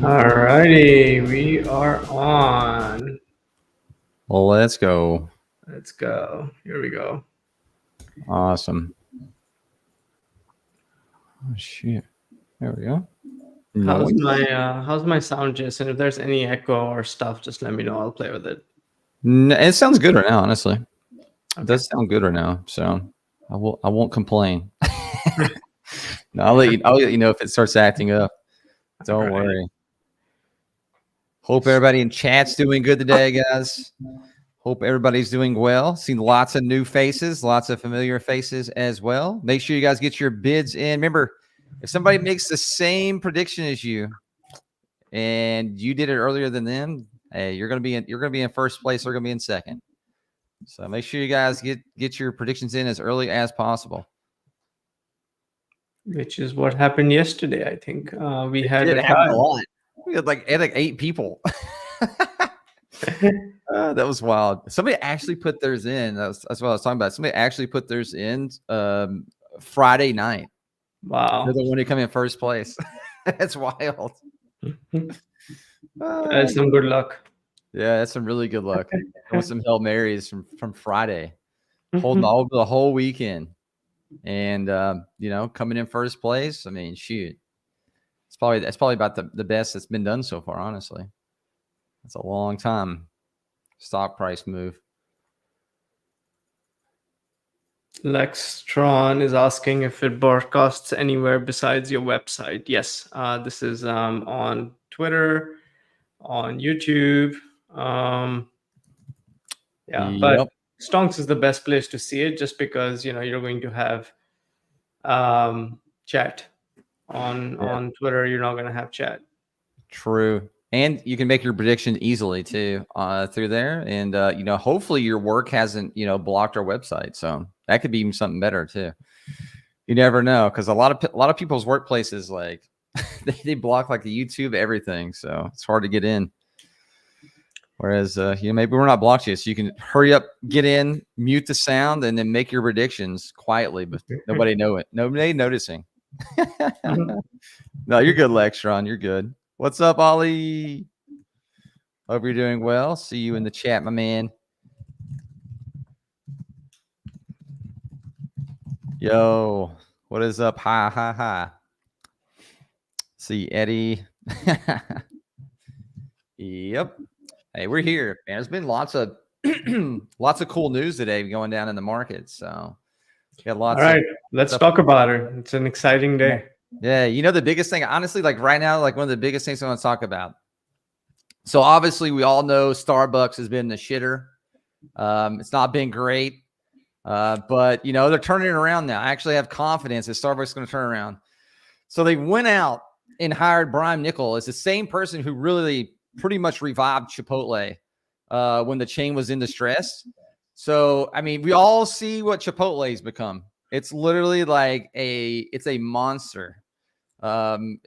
Alrighty, we are on. Well, let's go. Let's go. Here we go. Awesome. Oh, shit. There we go. How's my sound, Jason? If there's any echo or stuff, just let me know. I'll play with it. It sounds good right now, honestly. Okay. It does sound good right now, so I won't complain. No, I'll let you know if it starts acting up. Don't worry. Hope everybody in chat's doing good today, guys. Hope everybody's doing well. Seen lots of new faces, lots of familiar faces as well. Make sure you guys get your bids in. Remember, if somebody makes the same prediction as you and you did it earlier than them, hey, you're gonna be in first place. They're gonna be in second. So make sure you guys get your predictions in as early as possible. Which is what happened yesterday. I think we had a lot. We had like 8 people. That was wild. Somebody actually put theirs in. That's what I was talking about. Somebody actually put theirs in Friday night. Wow. They're the one who come in first place. That's wild. That's some good luck. Yeah, that's some really good luck. With some Hail Marys from Friday. Holding the whole weekend. And coming in first place. I mean, shoot. That's probably about the best that's been done so far, honestly. That's a long time stock price move. Lextron is asking if it broadcasts anywhere besides your website. Yes, this is on Twitter, on YouTube. But Stonks is the best place to see it, just because you're going to have chat on Twitter. You're not going to have chat. True. And you can make your prediction easily too through there. And hopefully your work hasn't blocked our website, so that could be even something better too. You never know, because a lot of people's workplaces, like they block like the YouTube everything, so it's hard to get in. Whereas maybe we're not blocked yet, so you can hurry up, get in, mute the sound, and then make your predictions quietly, but nobody noticing. No, you're good, Lextron. You're good. What's up, Ollie? Hope you're doing well. See you in the chat, my man. Yo, what is up? Hi. See Eddie. Yep. Hey, we're here, man. There's been lots of cool news today going down in the market. So got lots. All right, let's talk about it. It's an exciting day. Yeah, the biggest thing, honestly, like right now, like one of the biggest things I want to talk about. So obviously, we all know Starbucks has been the shitter. It's not been great, but they're turning it around now. I actually have confidence that Starbucks is going to turn around. So they went out and hired Brian Niccol as the same person who really pretty much revived Chipotle when the chain was in distress. So I mean, we all see what Chipotle's become. It's literally like it's a monster. And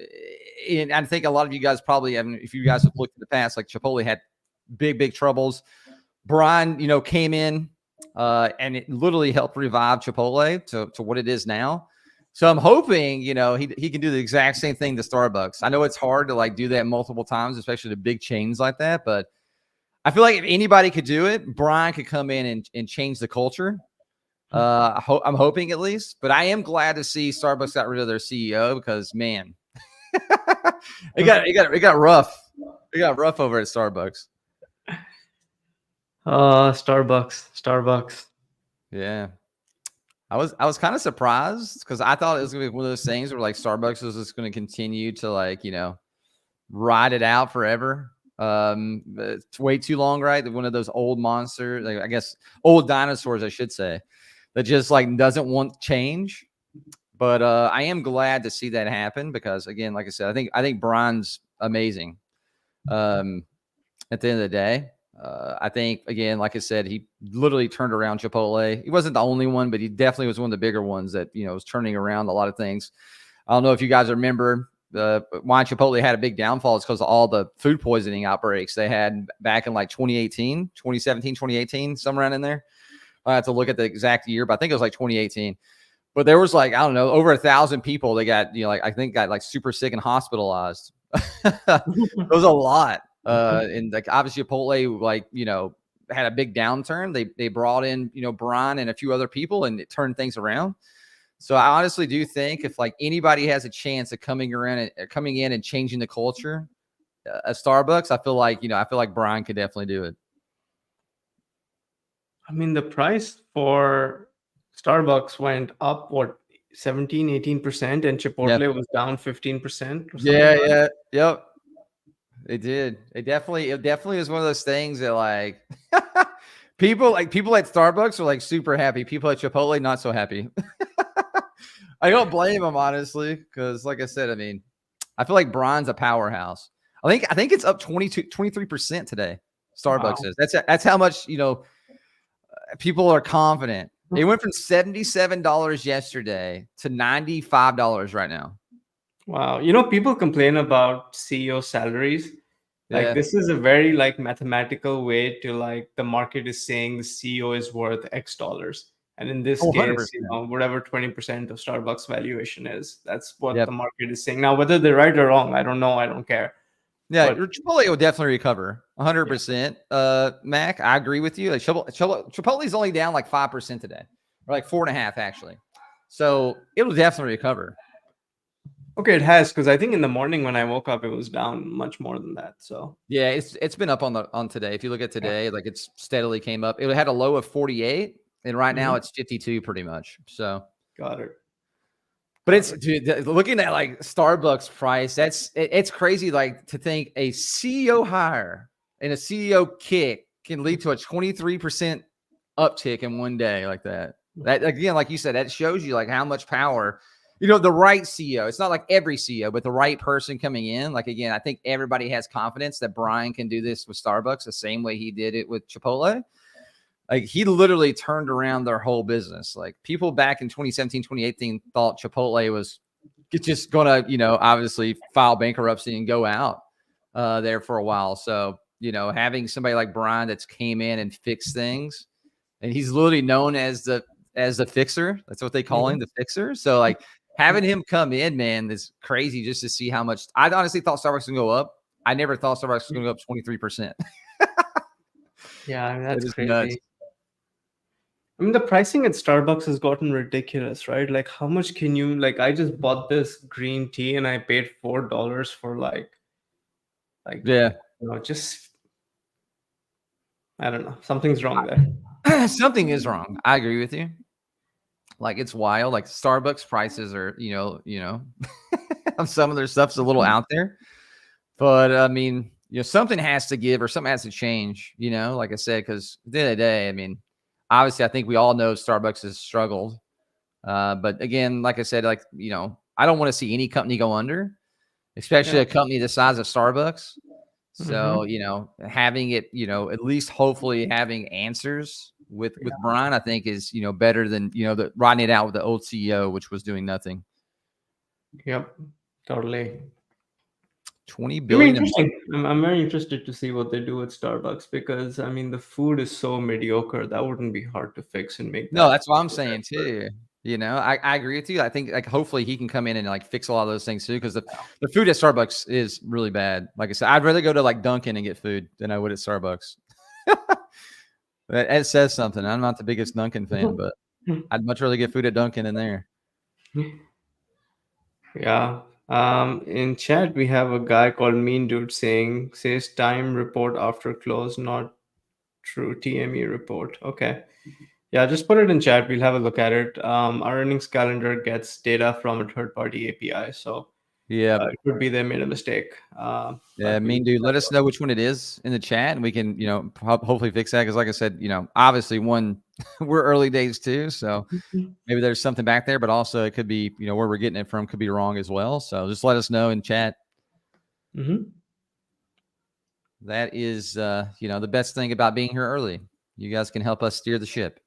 I think a lot of you guys probably haven't, if you guys have looked at the past, like Chipotle had big troubles. Brian, came in and it literally helped revive Chipotle to what it is now. So I'm hoping, he can do the exact same thing to Starbucks. I know it's hard to like do that multiple times, especially the big chains like that, but I feel like if anybody could do it, Brian could come in and change the culture. I'm hoping at least, but I am glad to see Starbucks got rid of their CEO, because man, it got rough. It got rough over at Starbucks. Starbucks. Yeah. I was kind of surprised, because I thought it was gonna be one of those things where like Starbucks was just going to continue to like, ride it out forever. It's way too long, right? One of those old monsters, like, I guess old dinosaurs, I should say, that just like doesn't want change. But I am glad to see that happen, because again, like I said, I think Brian's amazing. At the end of the day, I think, again, like I said, he literally turned around Chipotle. He wasn't the only one, but he definitely was one of the bigger ones that was turning around a lot of things. I don't know if you guys remember why Chipotle had a big downfall. It's because of all the food poisoning outbreaks they had back in like 2017, 2018, somewhere around in there. I have to look at the exact year, but I think it was like 2018. But there was like, I don't know, over 1,000 people they got, I think got like super sick and hospitalized It was a lot. And like obviously Chipotle, like, had a big downturn. They brought in, Brian and a few other people, and it turned things around. So I honestly do think if like anybody has a chance of coming in and changing the culture at Starbucks, I feel like Brian could definitely do it. I mean, the price for Starbucks went up, what, 17, 18%, and Yeah. Chipotle was down 15% or something Yeah. like that. Yeah. Yep. It did. It definitely is one of those things that like people at Starbucks are like super happy. People at Chipotle not so happy. I don't blame them honestly, because like I said, I mean, I feel like Brian's a powerhouse. I think it's up 23% today. Starbucks Wow. is. That's how much, people are confident. It went from $77 yesterday to $95 right now. Wow. People complain about CEO salaries. Like, Yeah. this is a very like mathematical way to, like, the market is saying the CEO is worth X dollars. And in this Oh, case, 100%. whatever 20% of Starbucks valuation is, that's what the Yep. market is saying. Now, whether they're right or wrong, I don't know. I don't care. Yeah, But your Chipotle will definitely recover yeah, 100%. Mac, I agree with you. Like Chipotle's only down like 5% today, or like 4.5 actually. So it'll definitely recover. okay, it has, because I think in the morning when I woke up, it was down much more than that. So Yeah, it's been up on today. If you look at yeah, today, like it's steadily came up. It had a low of 48, and right now Mhm. it's 52 pretty much. So, Got it. but Got it's it. dude, looking at like Starbucks price, it's crazy. Like to think a CEO hire and a CEO kick can lead to a 23% uptick in one day like that. That again, like you said, that shows you like how much power, the right CEO. It's not like every CEO, but the right person coming in. Like again, I think everybody has confidence that Brian can do this with Starbucks the same way he did it with Chipotle. Like he literally turned around their whole business. Like people back in 2017, 2018 thought Chipotle was just gonna, obviously file bankruptcy and go out there for a while. So, having somebody like Brian that's came in and fixed things, and he's literally known as the fixer. That's what they call him, Mhm. the fixer. So like having him come in, man, is crazy just to see how much. I honestly thought Starbucks was gonna go up. I never thought Starbucks was gonna go up 23%. Yeah, I mean, It that's is nuts. crazy. I mean, the pricing at Starbucks has gotten ridiculous, right? Like, how much can you, like, I just bought this green tea and I paid $4 for like, Yeah. just, I don't know. Something's wrong there. Something is wrong. I agree with you. Like it's wild. Like Starbucks prices are, some of their stuff's a little out there. But I mean, something has to give or something has to change, like I said, because at the end of the day, I mean, obviously I think we all know Starbucks has struggled. But again, like I said, like, I don't want to see any company go under, especially Yeah. a company the size of Starbucks. So, Hmm. having it, at least hopefully having answers with Yeah. Brian, I think is, better than, the riding it out with the old CEO, which was doing nothing. Yep. Totally. 20 It'll be billion. interesting. I'm very interested to see what they do with Starbucks, because, I mean, the food is so mediocre. That wouldn't be hard to fix and make No, that that's what I'm better. saying too. I agree with you. I think like hopefully he can come in and like fix a lot of those things too, because the food at Starbucks is really bad. Like I said, I'd rather go to like Dunkin' and get food than I would at Starbucks. It says something. I'm not the biggest Dunkin' fan, but I'd much rather get food at Dunkin' than there. Yeah. In chat we have a guy called Mean Dude says time report after close, not true TME report. Okay. Yeah, just put it in chat. We'll have a look at it. Our earnings calendar gets data from a third-party API, so Yeah. it could be they made a mistake. Yeah, But we'll mean dude, let us know which one it is in the chat, and we can, hopefully fix that. Because, like I said, obviously, we're early days too, so maybe there's something back there, but also it could be, where we're getting it from could be wrong as well. So just let us know in chat. Mhm. That is, the best thing about being here early. You guys can help us steer the ship.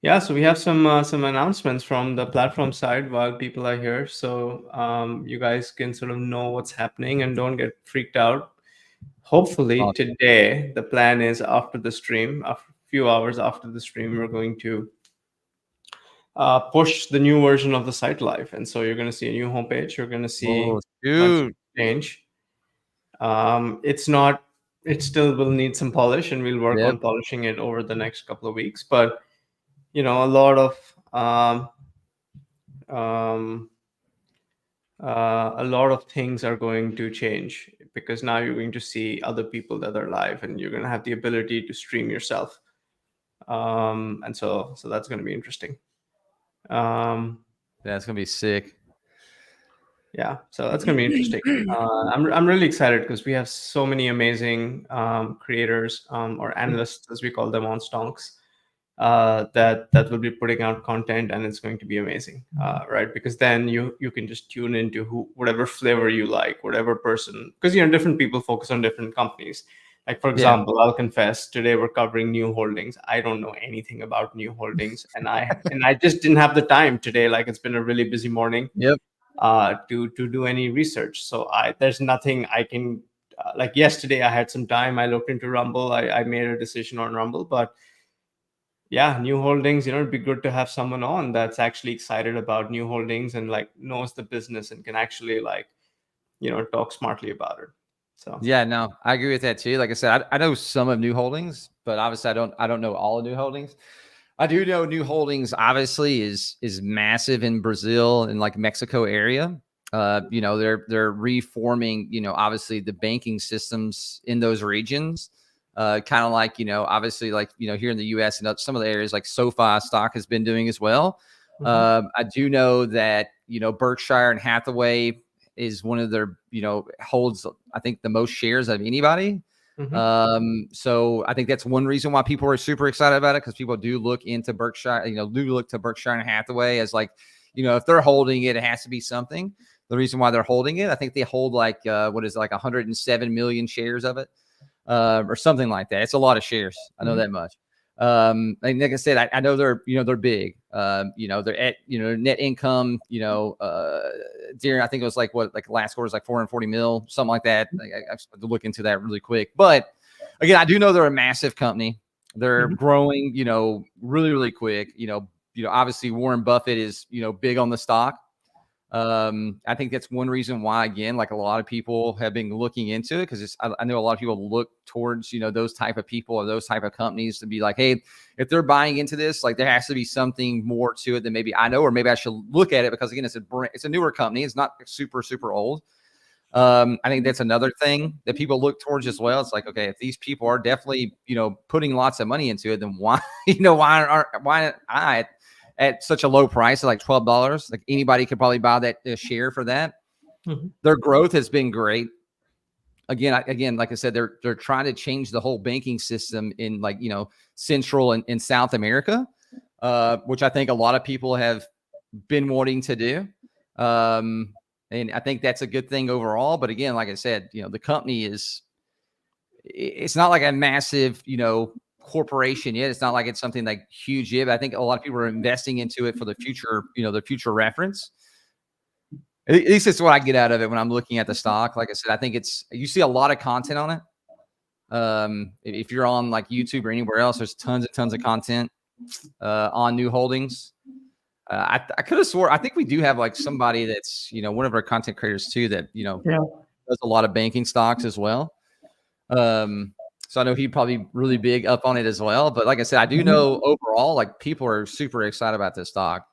Yeah, so we have some announcements from the platform side while people are here, so you guys can sort of know what's happening and don't get freaked out. Hopefully Awesome. today, the plan is after the stream, a few hours after the stream, we're going to push the new version of the site live, and so you're going to see a new homepage. You're going to Oh, see a bunch of shoot. change. It's not. It still will need some polish, and we'll work Yep. on polishing it over the next couple of weeks. But a lot of um, things are going to change because now you're going to see other people that are live, and you're going to have the ability to stream yourself. And so that's going to be interesting. Um, That's gonna be sick. yeah, so that's going to be interesting. I'm really excited because we have so many amazing creators, or analysts as we call them, on stonks, that will be putting out content, and it's going to be amazing, right? Because then you can just tune into whatever flavor you like, whatever person, because different people focus on different companies. Like, for Yeah. example, I'll confess, today we're covering New Holdings. I don't know anything about New Holdings, and I just didn't have the time today. Like, it's been a really busy morning Yep. to do any research. So there's nothing I can, like, yesterday I had some time. I looked into Rumble. I made a decision on Rumble, but yeah, New Holdings. It'd be good to have someone on that's actually excited about New Holdings and like knows the business and can actually like talk smartly about it. So Yeah, no, I agree with that too. Like I said, I know some of New Holdings, but obviously I don't know all of New Holdings. I do know New Holdings obviously is massive in Brazil and like Mexico area. They're reforming, obviously the banking systems in those regions. Kind of like, obviously like, here in the US and some of the areas like SoFi stock has been doing as well. mhm, I do know that, Berkshire and Hathaway is one of their, holds, I think, the most shares of anybody. mhm, So I think that's one reason why people are super excited about it, because people do look into Berkshire, do look to Berkshire and Hathaway as like, if they're holding it, it has to be something. The reason why they're holding it, I think they hold like, what is it, like 107 million shares of it, or something like that. It's a lot of shares. I know mhm, that much. And like I said, I know they're big. They're at, net income, during, I think it was like last quarter was like 440 mil, something like that. I have to look into that really quick. But again, I do know they're a massive company. They're mhm. growing, really, really quick. Obviously Warren Buffett is, big on the stock. I think that's one reason why, again, like a lot of people have been looking into it, because I know a lot of people look towards, those type of people or those type of companies to be like, hey, if they're buying into this, like there has to be something more to it than maybe I know, or maybe I should look at it, because again, it's a newer company. It's not super, super old. I think that's another thing that people look towards as well. It's like, okay, if these people are definitely, putting lots of money into it, then why, why not I at such a low price, like $12? Like anybody could probably buy that share for that. Mhm. Their growth has been great. Again, like I said, they're trying to change the whole banking system in like, Central and South America, which I think a lot of people have been wanting to do. And I think that's a good thing overall. But again, like I said, the company it's not like a massive, corporation yet. It's not like it's something like huge yet. But I think a lot of people are investing into it for the future, the future reference. At least it's what I get out of it when I'm looking at the stock. Like I said, I think you see a lot of content on it. If you're on like YouTube or anywhere else, there's tons and tons of content on New Holdings. I could have swore, I think we do have like somebody that's, one of our content creators too, that, Yeah. does a lot of banking stocks as well. So I know he'd probably really big up on it as well. But like I said, I do Mhm. know overall, like people are super excited about this stock.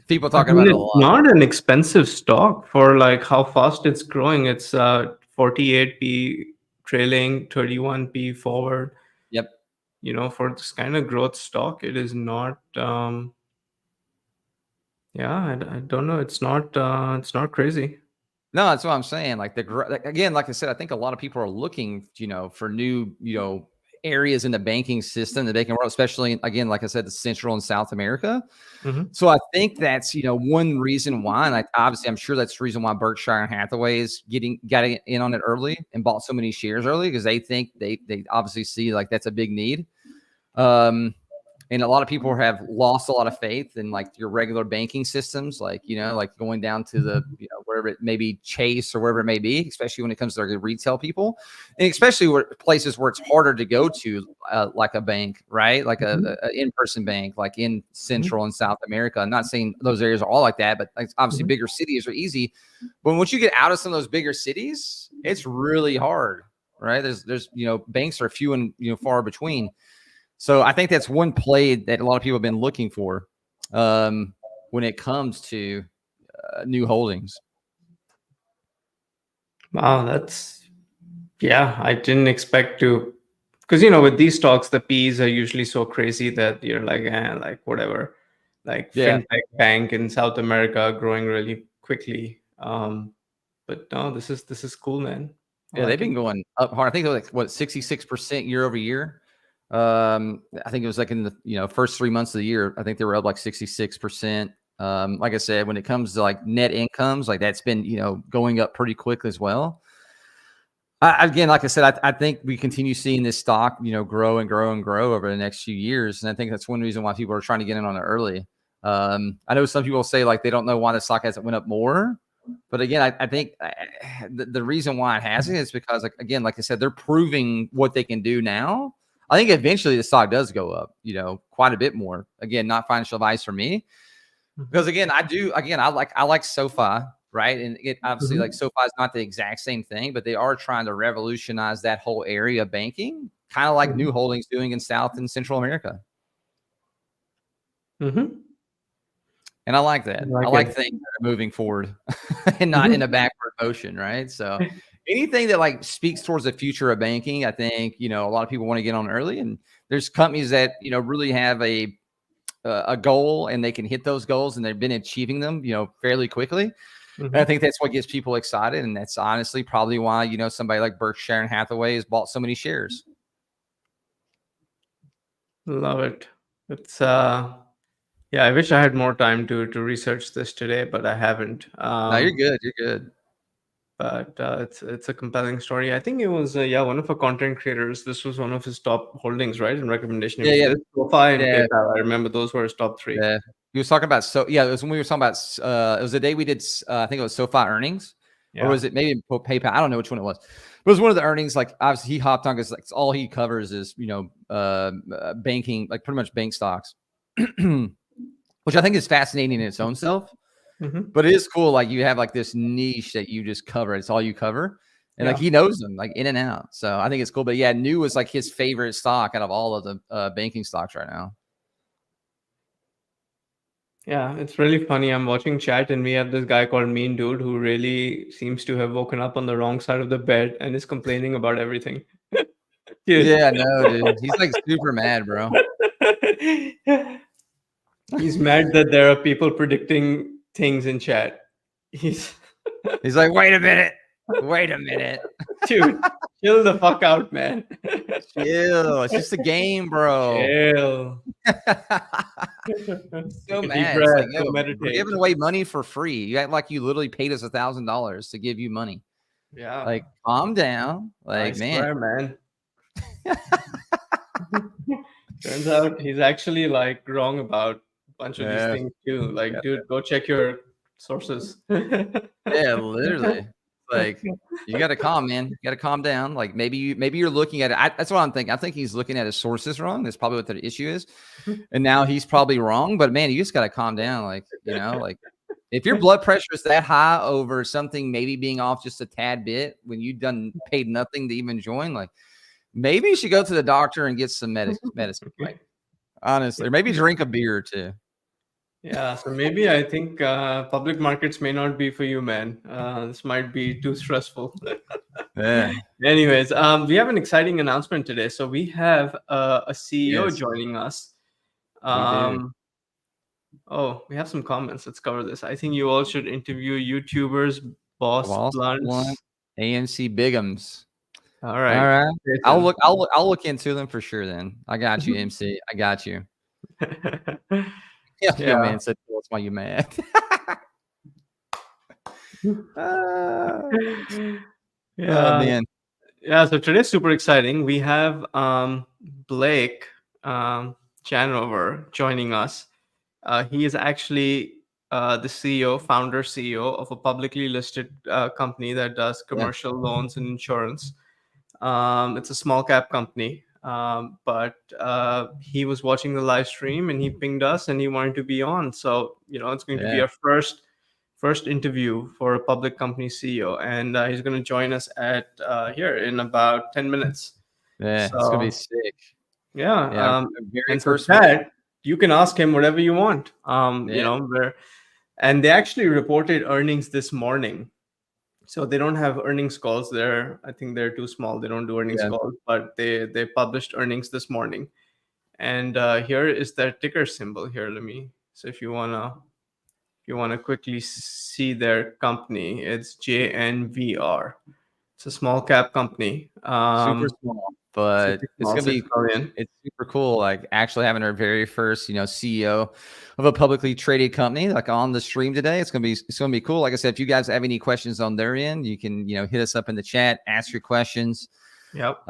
People I talking mean, about it a it's lot. not an expensive stock for like how fast it's growing. It's 48p trailing, 31p forward. Yep. For this kind of growth stock, it is not. Yeah, I don't know. It's not crazy. No, that's what I'm saying. Like again, like I said, I think a lot of people are looking, for new, areas in the banking system that they can run, especially again, like I said, the Central and South America. Hmm. So I think that's, one reason why, and obviously I'm sure that's the reason why Berkshire and Hathaway is got in on it early and bought so many shares early, because they think they obviously see like that's a big need. Um, And a lot of people have lost a lot of faith in like your regular banking systems, like, like going down to the, wherever it may be, Chase or wherever it may be, especially when it comes to the retail people, and especially places where it's harder to go to, like a bank, right? Like a in-person bank, like in Central and South America. I'm not saying those areas are all like that, but like obviously bigger cities are easy. But once you get out of some of those bigger cities, it's really hard, right? There's banks are few and far between. So I think that's one play that a lot of people have been looking for when it comes to new holdings. Wow, I didn't expect to, because with these stocks, the P's are usually so crazy that you're like, like whatever, like Yeah. fintech bank in South America growing really quickly. But no, this is cool, man. I Yeah, they've like been it. going up hard. I think they're like 66% year over year. I think it was like in the first 3 months of the year. I think they were up like 66%. Like I said, when it comes to like net incomes, like that's been going up pretty quick as well. Again, like I said, I think we continue seeing this stock grow and grow and grow over the next few years, and I think that's one reason why people are trying to get in on it early. I know some people say like they don't know why the stock hasn't went up more. But again, I think the reason why it hasn't is because, like I said, they're proving what they can do now. I think eventually the stock does go up, quite a bit more. Again, not financial advice for me, because again, I like SoFi, right? And it obviously like SoFi is not the exact same thing, but they are trying to revolutionize that whole area of banking, kind of like New Holdings doing in South and Central America. And I like that. I like things that are moving forward and not in a backward motion, right? So anything that like speaks towards the future of banking, I think, a lot of people want to get on early, and there's companies that, really have a goal and they can hit those goals and they've been achieving them, fairly quickly. And I think that's what gets people excited. And that's honestly probably why, somebody like Berkshire and Hathaway has bought so many shares. Love it. It's yeah, I wish I had more time to research this today, but I haven't. No, you're good. You're good. But it's a compelling story. I think it was one of our content creators. This was one of his top holdings, right? In recommendation, it was Yeah. this, SoFi and Yeah. PayPal. I remember those were his top three. Yeah. He was talking about, it was when we were talking about, it was the day we did, I think it was SoFi earnings, or was it maybe PayPal? I don't know which one it was. But it was one of the earnings. Like obviously he hopped on because like all he covers is, banking, like pretty much bank stocks, which I think is fascinating in its own self. But it is cool. Like you have like this niche that you just cover. It's all you cover. And like he knows them like in and out. So I think it's cool. But yeah, New was like his favorite stock out of all of the banking stocks right now. Yeah, it's really funny. I'm watching chat and we have this guy called Mean Dude who really seems to have woken up on the wrong side of the bed and is complaining about everything. Dude. Yeah, no, dude. He's like super mad, bro. He's mad that there are people predicting things in chat. He's like, wait a minute. Dude, chill the fuck out, man. Chill. It's just a game, bro. Chill. So mad. It's like, yo, we're giving away money for free. You act like you literally paid us $1,000 to give you money. Yeah. Like, calm down. Like, man. Turns out he's actually like wrong about a bunch of these things too. Like, dude, go check your sources. Yeah, literally. Like, you got to calm, man. You got to calm down. Like maybe you're looking at it. That's what I'm thinking. I think he's looking at his sources wrong. That's probably what the issue is. And now he's probably wrong. But man, you just got to calm down. Like, like if your blood pressure is that high over something maybe being off just a tad bit when you paid nothing to even join, like maybe you should go to the doctor and get some medicine. Like, honestly, or maybe drink a beer or two. Yeah, so maybe I think public markets may not be for you, man. This might be too stressful. Yeah. Anyways, we have an exciting announcement today. So we have a CEO joining us. Oh, we have some comments. Let's cover this. I think you all should interview YouTubers, Boss Blunts, AMC Bigums. All right. I'll look into them for sure. Then I got you, MC. I got you. Yeah, man. So that's why you mad. Man. Yeah. So today's super exciting. We have Blake Janover joining us. He is actually the CEO, founder CEO of a publicly listed company that does Yeah. commercial loans and insurance. It's a small cap company, but he was watching the live stream and he pinged us and he wanted to be on. So it's going to be Yeah. our first interview for a public company CEO, and he's going to join us at here in about 10 minutes. Yeah. It's gonna be So sick. yeah, Yeah. The very and for first one. that you can ask him whatever you want. Yeah. Where and they actually reported earnings this morning, so they don't have earnings calls there. I think they're too small. They don't do earnings Yeah. calls, but they published earnings this morning. And here is their ticker symbol here. Let me. So if you wanna quickly see their company, it's JNVR. It's a small cap company. Super small, but Super it's small, gonna six be billion. it's super cool. Like actually having our very first, CEO of a publicly traded company, like on the stream today. It's gonna be cool. Like I said, if you guys have any questions on their end, you can hit us up in the chat, ask your questions. Yep.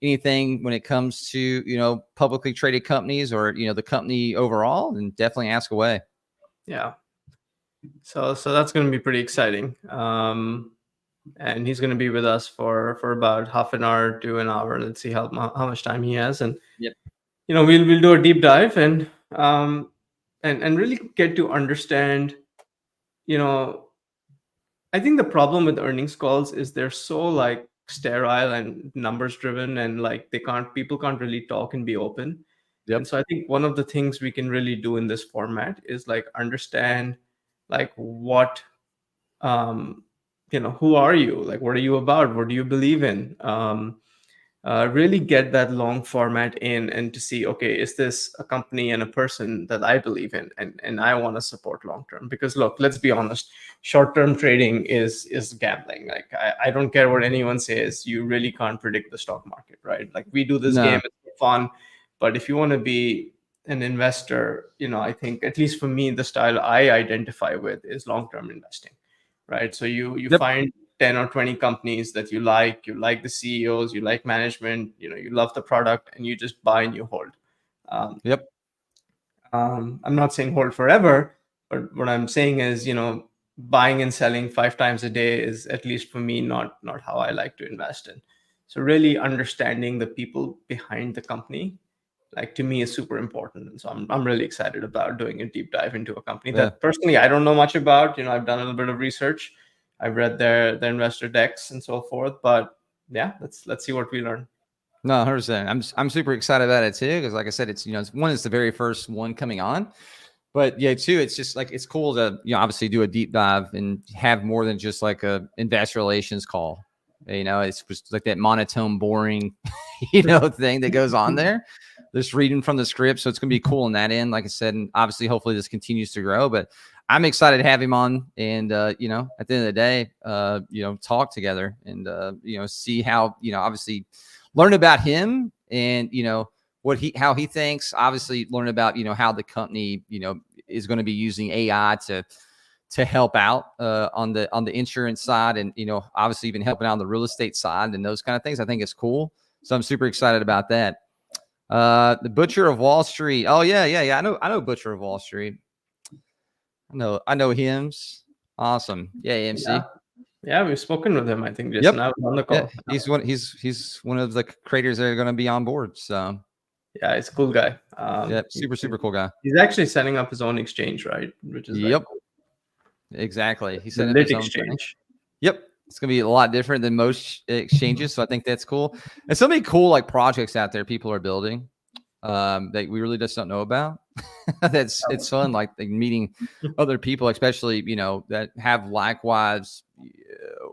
Anything when it comes to publicly traded companies or the company overall, and definitely ask away. Yeah. So that's going to be pretty exciting. And he's going to be with us for about half an hour to an hour. Let's see how much time he has, and Yep. we'll do a deep dive and really get to understand. You know, I think the problem with earnings calls is they're so like sterile and numbers driven, and like people can't really talk and be open. And Yep. so I think one of the things we can really do in this format is like understand like what who are you, like what are you about, what do you believe in, really get that long format in, and to see, okay, is this a company and a person that I believe in and I want to support long term? Because look, let's be honest, short term trading is gambling. Like I don't care what anyone says, you really can't predict the stock market, right? Like we do this game, No. it's for fun, but if you want to be an investor, I think, at least for me, the style I identify with is long term investing, right? So you Yep. find 10 or 20 companies that you like the CEOs, you like management, you love the product, and you just buy and you hold. um, Yep. I'm not saying hold forever, but what I'm saying is, buying and selling 5 times a day is, at least for me, not how I like to invest in. So really understanding the people behind the company, like, to me, is super important. And so I'm really excited about doing a deep dive into a company Yeah. that personally I don't know much about. I've done a little bit of research, I've read their investor decks and so forth, but yeah, let's see what we learn. No, 100%. I'm super excited about it too, because like I said, it's the very first one coming on. But yeah, too, it's just like it's cool to obviously do a deep dive and have more than just like a investor relations call. It's just like that monotone, boring, thing that goes on there. Just reading from the script, so it's gonna be cool in that end. Like I said, and obviously, hopefully, this continues to grow. But I'm excited to have him on, and at the end of the day, talk together and see how obviously learn about him and how he thinks. Obviously, learn about how the company is going to be using AI to help out on the insurance side, and obviously even helping out on the real estate side and those kind of things. I think it's cool, so I'm super excited about that. The Butcher of Wall Street. Oh yeah. I know Butcher of Wall Street. I know hymns. Awesome. Yeah, Yeah, AMC. yeah, we've spoken with him, I think, just Yep. now on the Yeah, call. he's one of the creators that are going to be on board. So Yeah, he's a cool guy. yeah, super cool guy. He's actually setting up his own exchange, right? Which is very Yep, cool. exactly. He The set up Lit his own thing. exchange. Yep. It's gonna be a lot different than most exchanges. So I think that's cool. And so many cool like projects out there people are building that we really just don't know about. It's fun, like meeting other people, especially that have likewise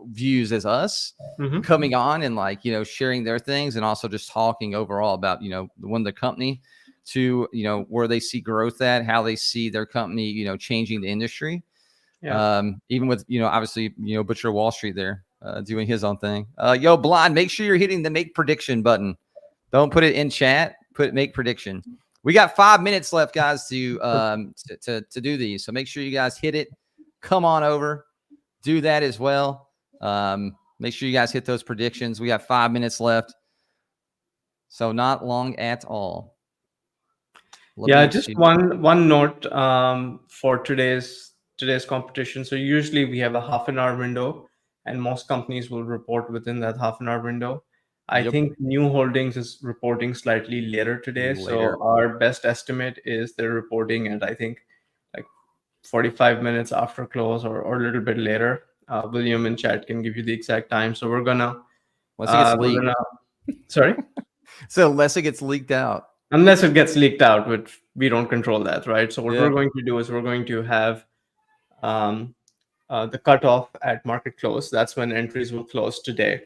views as us, Mhm. coming on and like sharing their things, and also just talking overall about the company to where they see growth at, how they see their company changing the industry. Yeah. Even with obviously Butcher Wall Street there doing his own thing. Yo, Blind, make sure you're hitting the make prediction button. Don't put it in chat. Put make prediction. We got 5 minutes left, guys, to do these. So make sure you guys hit it. Come on over, do that as well. Make sure you guys hit those predictions. We got 5 minutes left, so not long at all. Yeah, Looking just to one note for today's competition. So usually we have a half an hour window, and most companies will report within that half an hour window. I yep think New Holdings is reporting slightly later today, so later. our best estimate is they're reporting at, I think, like 45 minutes after close, or a little bit later. William in chat can give you the exact time. So Unless it gets we're leaked. gonna sorry. So unless it gets leaked out. Unless it gets leaked out, which we don't control that, right? So what we're Yep. going to do is we're going to have um, the cutoff at market close. That's when entries will close today,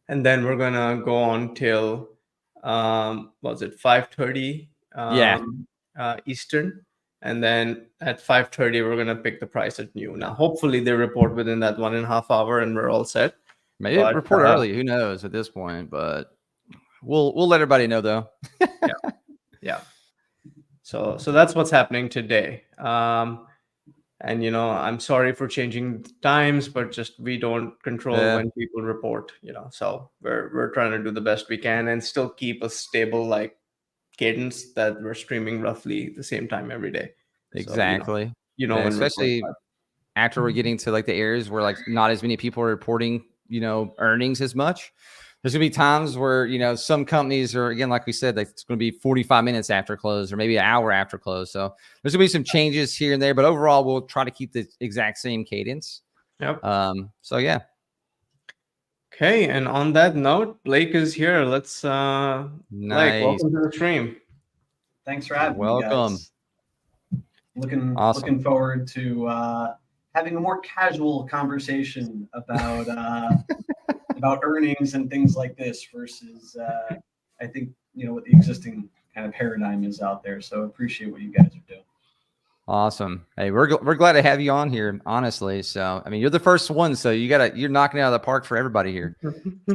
and then we're gonna go on till was it 5:30 Yeah. Eastern, and then at 5:30 we're gonna pick the price at new. Now, hopefully they report within that 1.5 hour, and we're all set. Maybe But report early. Who knows at this point? But we'll let everybody know though. yeah, yeah. So that's what's happening today. And I'm sorry for changing times, but just we don't control Yeah. when people report. So we're trying to do the best we can and still keep a stable like cadence that we're streaming roughly the same time every day. So Exactly. Yeah, when reports especially are. after we're getting to like the areas where like not as many people are reporting, earnings as much. There's gonna be times where some companies are, again, like we said, like it's gonna be 45 minutes after close or maybe an hour after close. So there's gonna be some changes here and there, but overall we'll try to keep the exact same cadence. Yep. So yeah. Okay, and on that note, Blake is here. Let's Blake, Nice. welcome to the stream. Thanks for having me, Welcome. guys. Looking Awesome. forward to having a more casual conversation about about earnings and things like this versus I think what the existing kind of paradigm is out there. So appreciate what you guys are doing. Awesome. Hey, we're glad to have you on here, honestly. So, I mean, you're the first one, so you're knocking it out of the park for everybody here.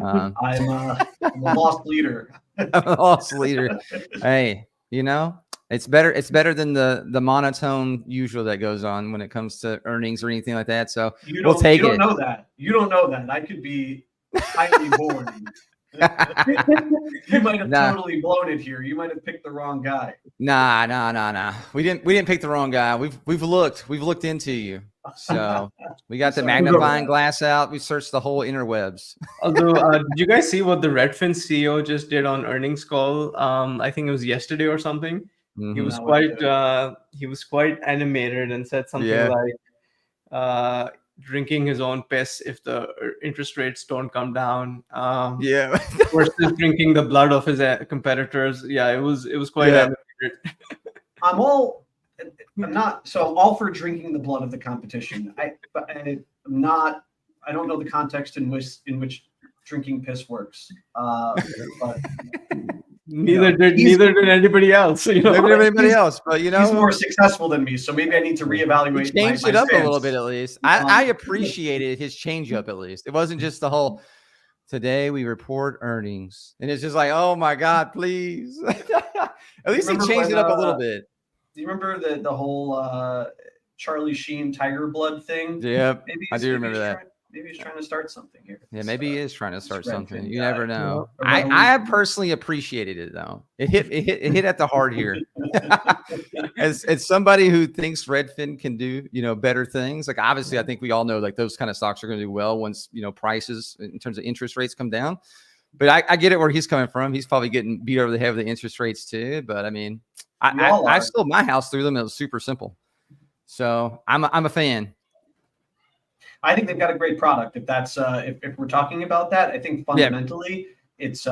I'm a lost leader. Lost leader. Hey, it's better than the monotone usual that goes on when it comes to earnings or anything like that. So we'll take it. You don't know that. You don't know that. I could be highly boring. You might have totally blown it here. You might have picked the wrong guy. Nah. We didn't pick the wrong guy. We've looked into you. So we got the magnifying glass out. We searched the whole interwebs. Although, did you guys see what the Redfin CEO just did on earnings call? I think it was yesterday or something. Mm-hmm. He was quite animated and said something like drinking his own piss if the interest rates don't come down. Versus drinking the blood of his competitors. Yeah, it was quite animated. I'm all for drinking the blood of the competition. I'm not. I don't know the context in which drinking piss works. But neither did anybody else. Everybody else, but he's more successful than me, so maybe I need to reevaluate. He changed it up a little bit at least. I appreciated his change up at least. It wasn't just the whole. Today we report earnings, and it's just like, oh my God, please. At least he changed it up a little bit. Do you remember the whole Charlie Sheen Tiger Blood thing? Yep, I do remember that. Maybe he's trying to start something here. Yeah, maybe he is trying to start something. You never know. I personally appreciated it though. It hit at the heart here. As somebody who thinks Redfin can do better things, like obviously I think we all know like those kind of stocks are going to do well once prices in terms of interest rates come down. But I get it where he's coming from. He's probably getting beat over the head with the interest rates too. But I mean, I sold my house through them. It was super simple. So I'm a fan. I think they've got a great product. If that's if we're talking about that, I think fundamentally it's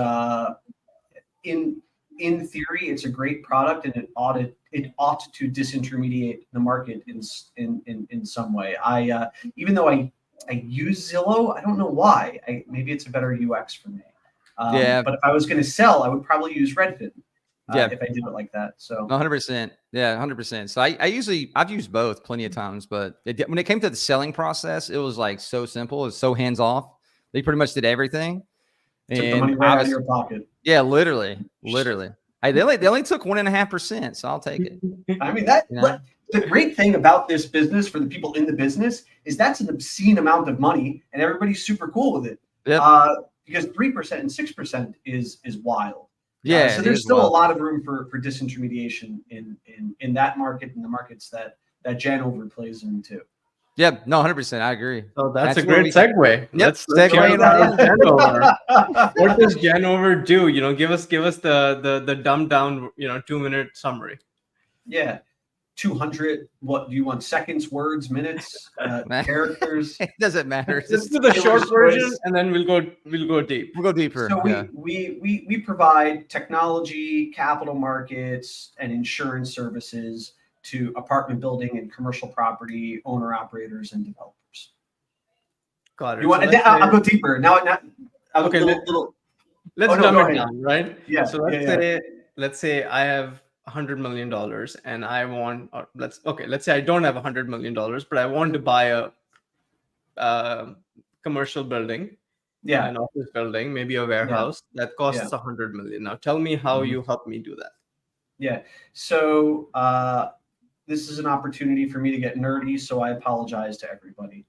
in theory it's a great product, and it ought to disintermediate the market in some way. Even though I use Zillow, I don't know why. Maybe it's a better UX for me. But if I was going to sell, I would probably use Redfin. If I did it like that. So 100%. Yeah, 100%. So I've used both plenty of times, but when it came to the selling process, it was like so simple. It was so hands off. They pretty much did everything. Took the money right out of your pocket. Yeah, literally. They only took 1.5%, so I'll take it. I mean the great thing about this business for the people in the business is that's an obscene amount of money, and everybody's super cool with it. Yep. Because 3% and 6% is wild. Yeah, So it there's is still a wild. lot of room for disintermediation in that market and the markets that Janover plays in too. Yeah, no, 100%. I agree. So that's a where great we can. segue. Yep, Let's hear segueing right about in. Janover. What does Janover do? Give us the dumbed down 2-minute summary. Yeah, 200. What do you want? Seconds, words, minutes, characters? It doesn't matter. It's Let's just do the short dealer's version, choice. and then we'll go deep. we'll go deeper. So Yeah. we provide technology, capital markets, and insurance services to apartment building and commercial property owner operators and developers. Got it. You want? So I'll go deeper now. Okay, let's Oh, no, dumb go it ahead. down, right? Yeah. So let's say I have $100 million, and I want, or let's say I don't have $100 million, but I want to buy a commercial building, Yeah. an office building, maybe a warehouse that costs $100 million. Now, tell me how you help me do that. Yeah. So this is an opportunity for me to get nerdy, so I apologize to everybody.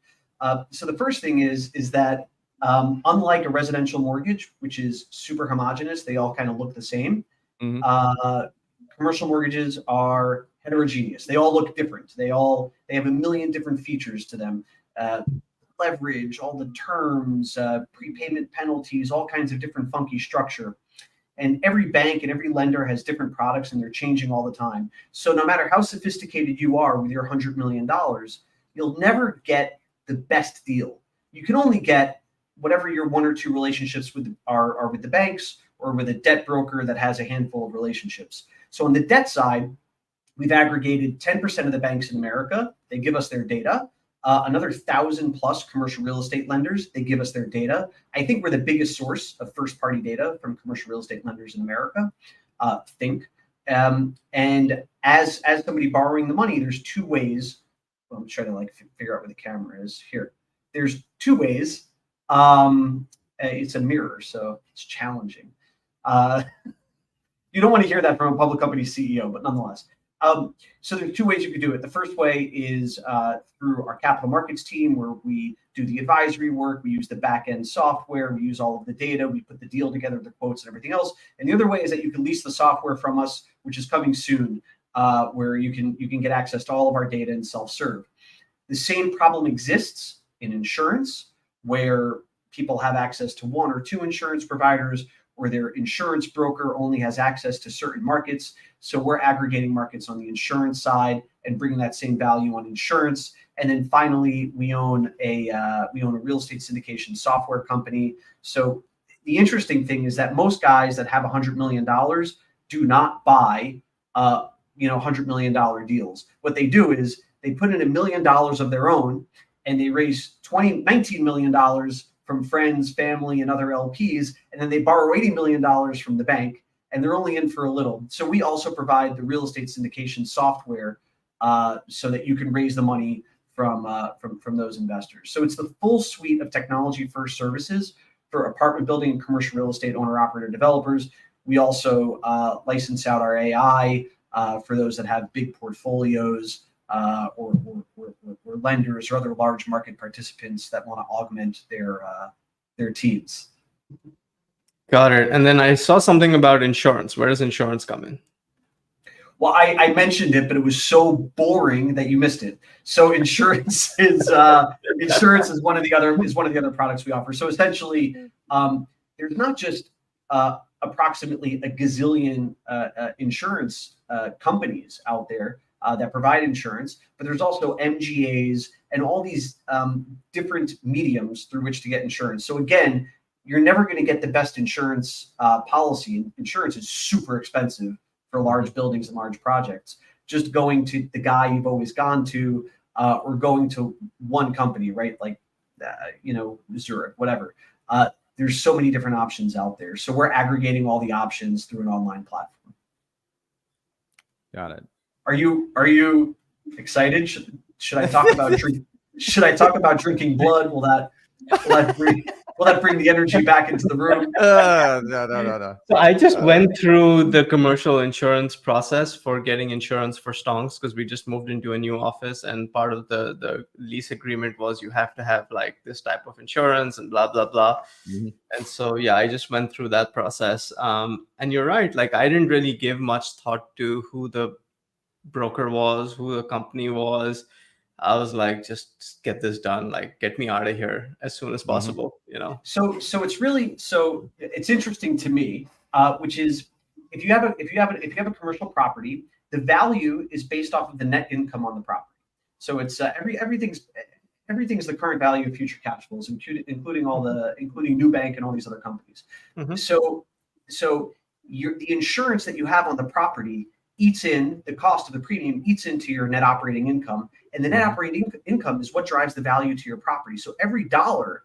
So the first thing is that unlike a residential mortgage, which is super homogenous, they all kind of look the same. Commercial mortgages are heterogeneous. They all look different. They have a million different features to them. Leverage, all the terms, prepayment penalties, all kinds of different funky structure. And every bank and every lender has different products, and they're changing all the time. So no matter how sophisticated you are with your $100 million, you'll never get the best deal. You can only get whatever your one or two relationships are with the banks or with a debt broker that has a handful of relationships. So on the debt side, we've aggregated 10% of the banks in America. They give us their data. Another 1,000 plus commercial real estate lenders, they give us their data. I think we're the biggest source of first-party data from commercial real estate lenders in America. And as somebody borrowing the money, there's two ways. Well, I'm trying to figure out where the camera is here. There's two ways. It's a mirror, so it's challenging. You don't want to hear that from a public company CEO, but nonetheless. So there's two ways you could do it. The first way is through our capital markets team, where we do the advisory work. We use the back end software. We use all of the data. We put the deal together, the quotes, and everything else. And the other way is that you can lease the software from us, which is coming soon, where you can get access to all of our data and self-serve. The same problem exists in insurance, where people have access to one or two insurance providers, or their insurance broker only has access to certain markets. So we're aggregating markets on the insurance side and bringing that same value on insurance. And then finally, we own a real estate syndication software company. So the interesting thing is that most guys that have $100 million do not buy $100 million deals. What they do is they put in $1 million of their own, and they raise $19 million from friends, family, and other LPs, and then they borrow $80 million from the bank, and they're only in for a little. So we also provide the real estate syndication software so that you can raise the money from those investors. So it's the full suite of technology-first services for apartment building and commercial real estate owner-operator developers. We also license out our AI for those that have big portfolios or lenders or other large market participants that want to augment their teams. Got it. And then I saw something about insurance. Where does insurance come in? Well, I mentioned it, but it was so boring that you missed it. So insurance is one of the other products we offer. So essentially, there's not just approximately a gazillion insurance companies out there that provide insurance, but there's also MGAs and all these different mediums through which to get insurance. So again, you're never going to get the best insurance policy. Insurance is super expensive for large buildings and large projects. Just going to the guy you've always gone to, or going to one company, right? Like, Zurich, whatever. There's so many different options out there. So we're aggregating all the options through an online platform. Got it. Are you excited? Should I talk about should I talk about drinking blood? Will that bring? will that bring the energy back into the room? No. So I just went through the commercial insurance process for getting insurance for stonks because we just moved into a new office, and part of the lease agreement was you have to have like this type of insurance and blah blah blah. Mhm. And so yeah, I just went through that process. And you're right, like I didn't really give much thought to who the broker was, who the company was. I was like, just get this done, like get me out of here as soon as possible, you know. So it's interesting to me, which is if you have a commercial property, the value is based off of the net income on the property. So it's everything's the current value of future cash flows, including New Bank and all these other companies. Mhm. So the insurance that you have on the property eats in the cost of the premium, eats into your net operating income, and the net operating income is what drives the value to your property. So every dollar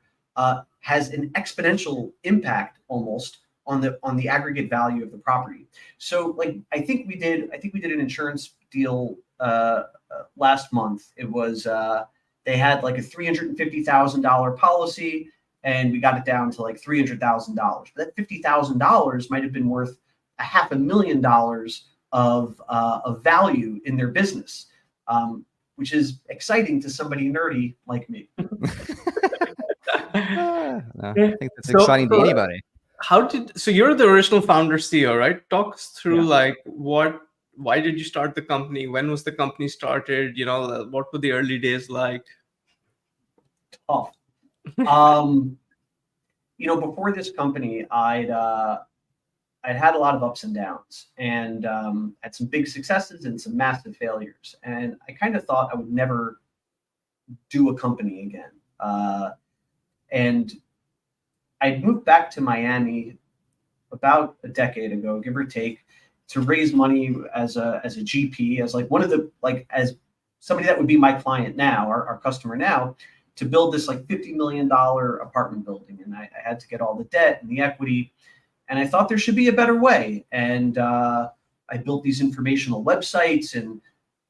has an exponential impact almost on the aggregate value of the property. So like I think we did an insurance deal last month. It was they had like a $350,000 policy, and we got it down to like $300,000. But that $50,000 might have been worth $500,000 of value in their business, which is exciting to somebody nerdy like me. No, I think that's exciting to anybody. So you're the original founder CEO, right? Talk us through Yeah. like why did you start the company? When was the company started? You know, what were the early days like? Tough. Before this company, I'd had a lot of ups and downs, and had some big successes and some massive failures. And I kind of thought I would never do a company again. And I moved back to Miami about a decade ago, give or take, to raise money as a GP, as like one of the as somebody that would be my client now, our customer now, to build this like $50 million apartment building. And I had to get all the debt and the equity. And I thought there should be a better way. And I built these informational websites, and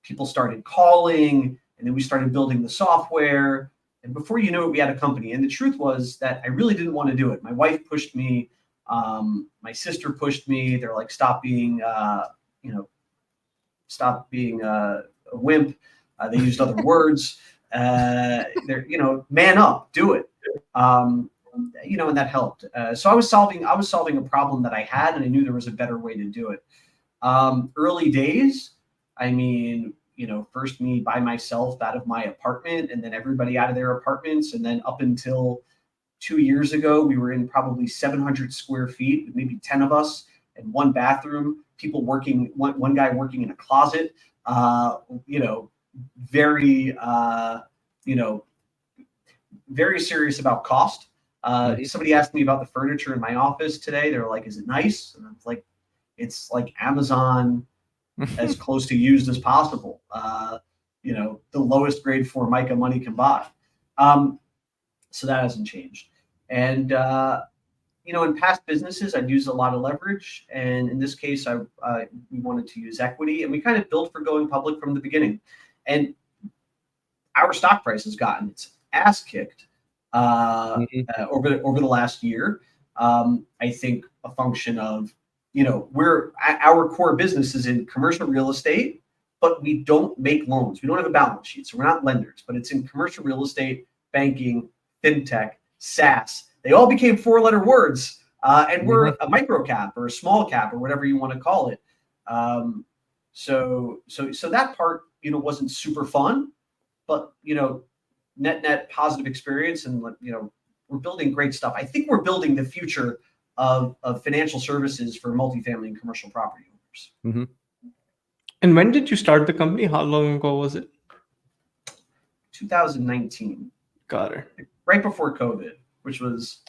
people started calling, and then we started building the software. And before you knew it, we had a company. And the truth was that I really didn't want to do it. My wife pushed me. My sister pushed me. They're like, stop being a wimp. They used other words. Man up, do it. And that helped. So I was solving a problem that I had, and I knew there was a better way to do it. Early days, I mean, first me by myself out of my apartment, and then everybody out of their apartments. And then up until 2 years ago, we were in probably 700 square feet with maybe 10 of us and one bathroom, people working, one guy working in a closet, very, very serious about cost. Somebody asked me about the furniture in my office today. They're like, is it nice? And I was like, it's like Amazon as close to used as possible. The lowest grade Formica money can buy. So that hasn't changed. And, in past businesses, I'd used a lot of leverage. And in this case, we wanted to use equity, and we kind of built for going public from the beginning. And our stock price has gotten its ass kicked over the last year. I think a function of, our core business is in commercial real estate, but we don't make loans. We don't have a balance sheet, so we're not lenders, but it's in commercial real estate, banking, fintech, SaaS. They all became 4-letter words, and we're a micro cap or a small cap or whatever you want to call it. So that part, wasn't super fun, but net positive experience, and we're building great stuff. I think we're building the future of financial services for multifamily and commercial property owners. Mm-hmm. And when did you start the company? How long ago was it? 2019. Got it. Right before COVID, which was.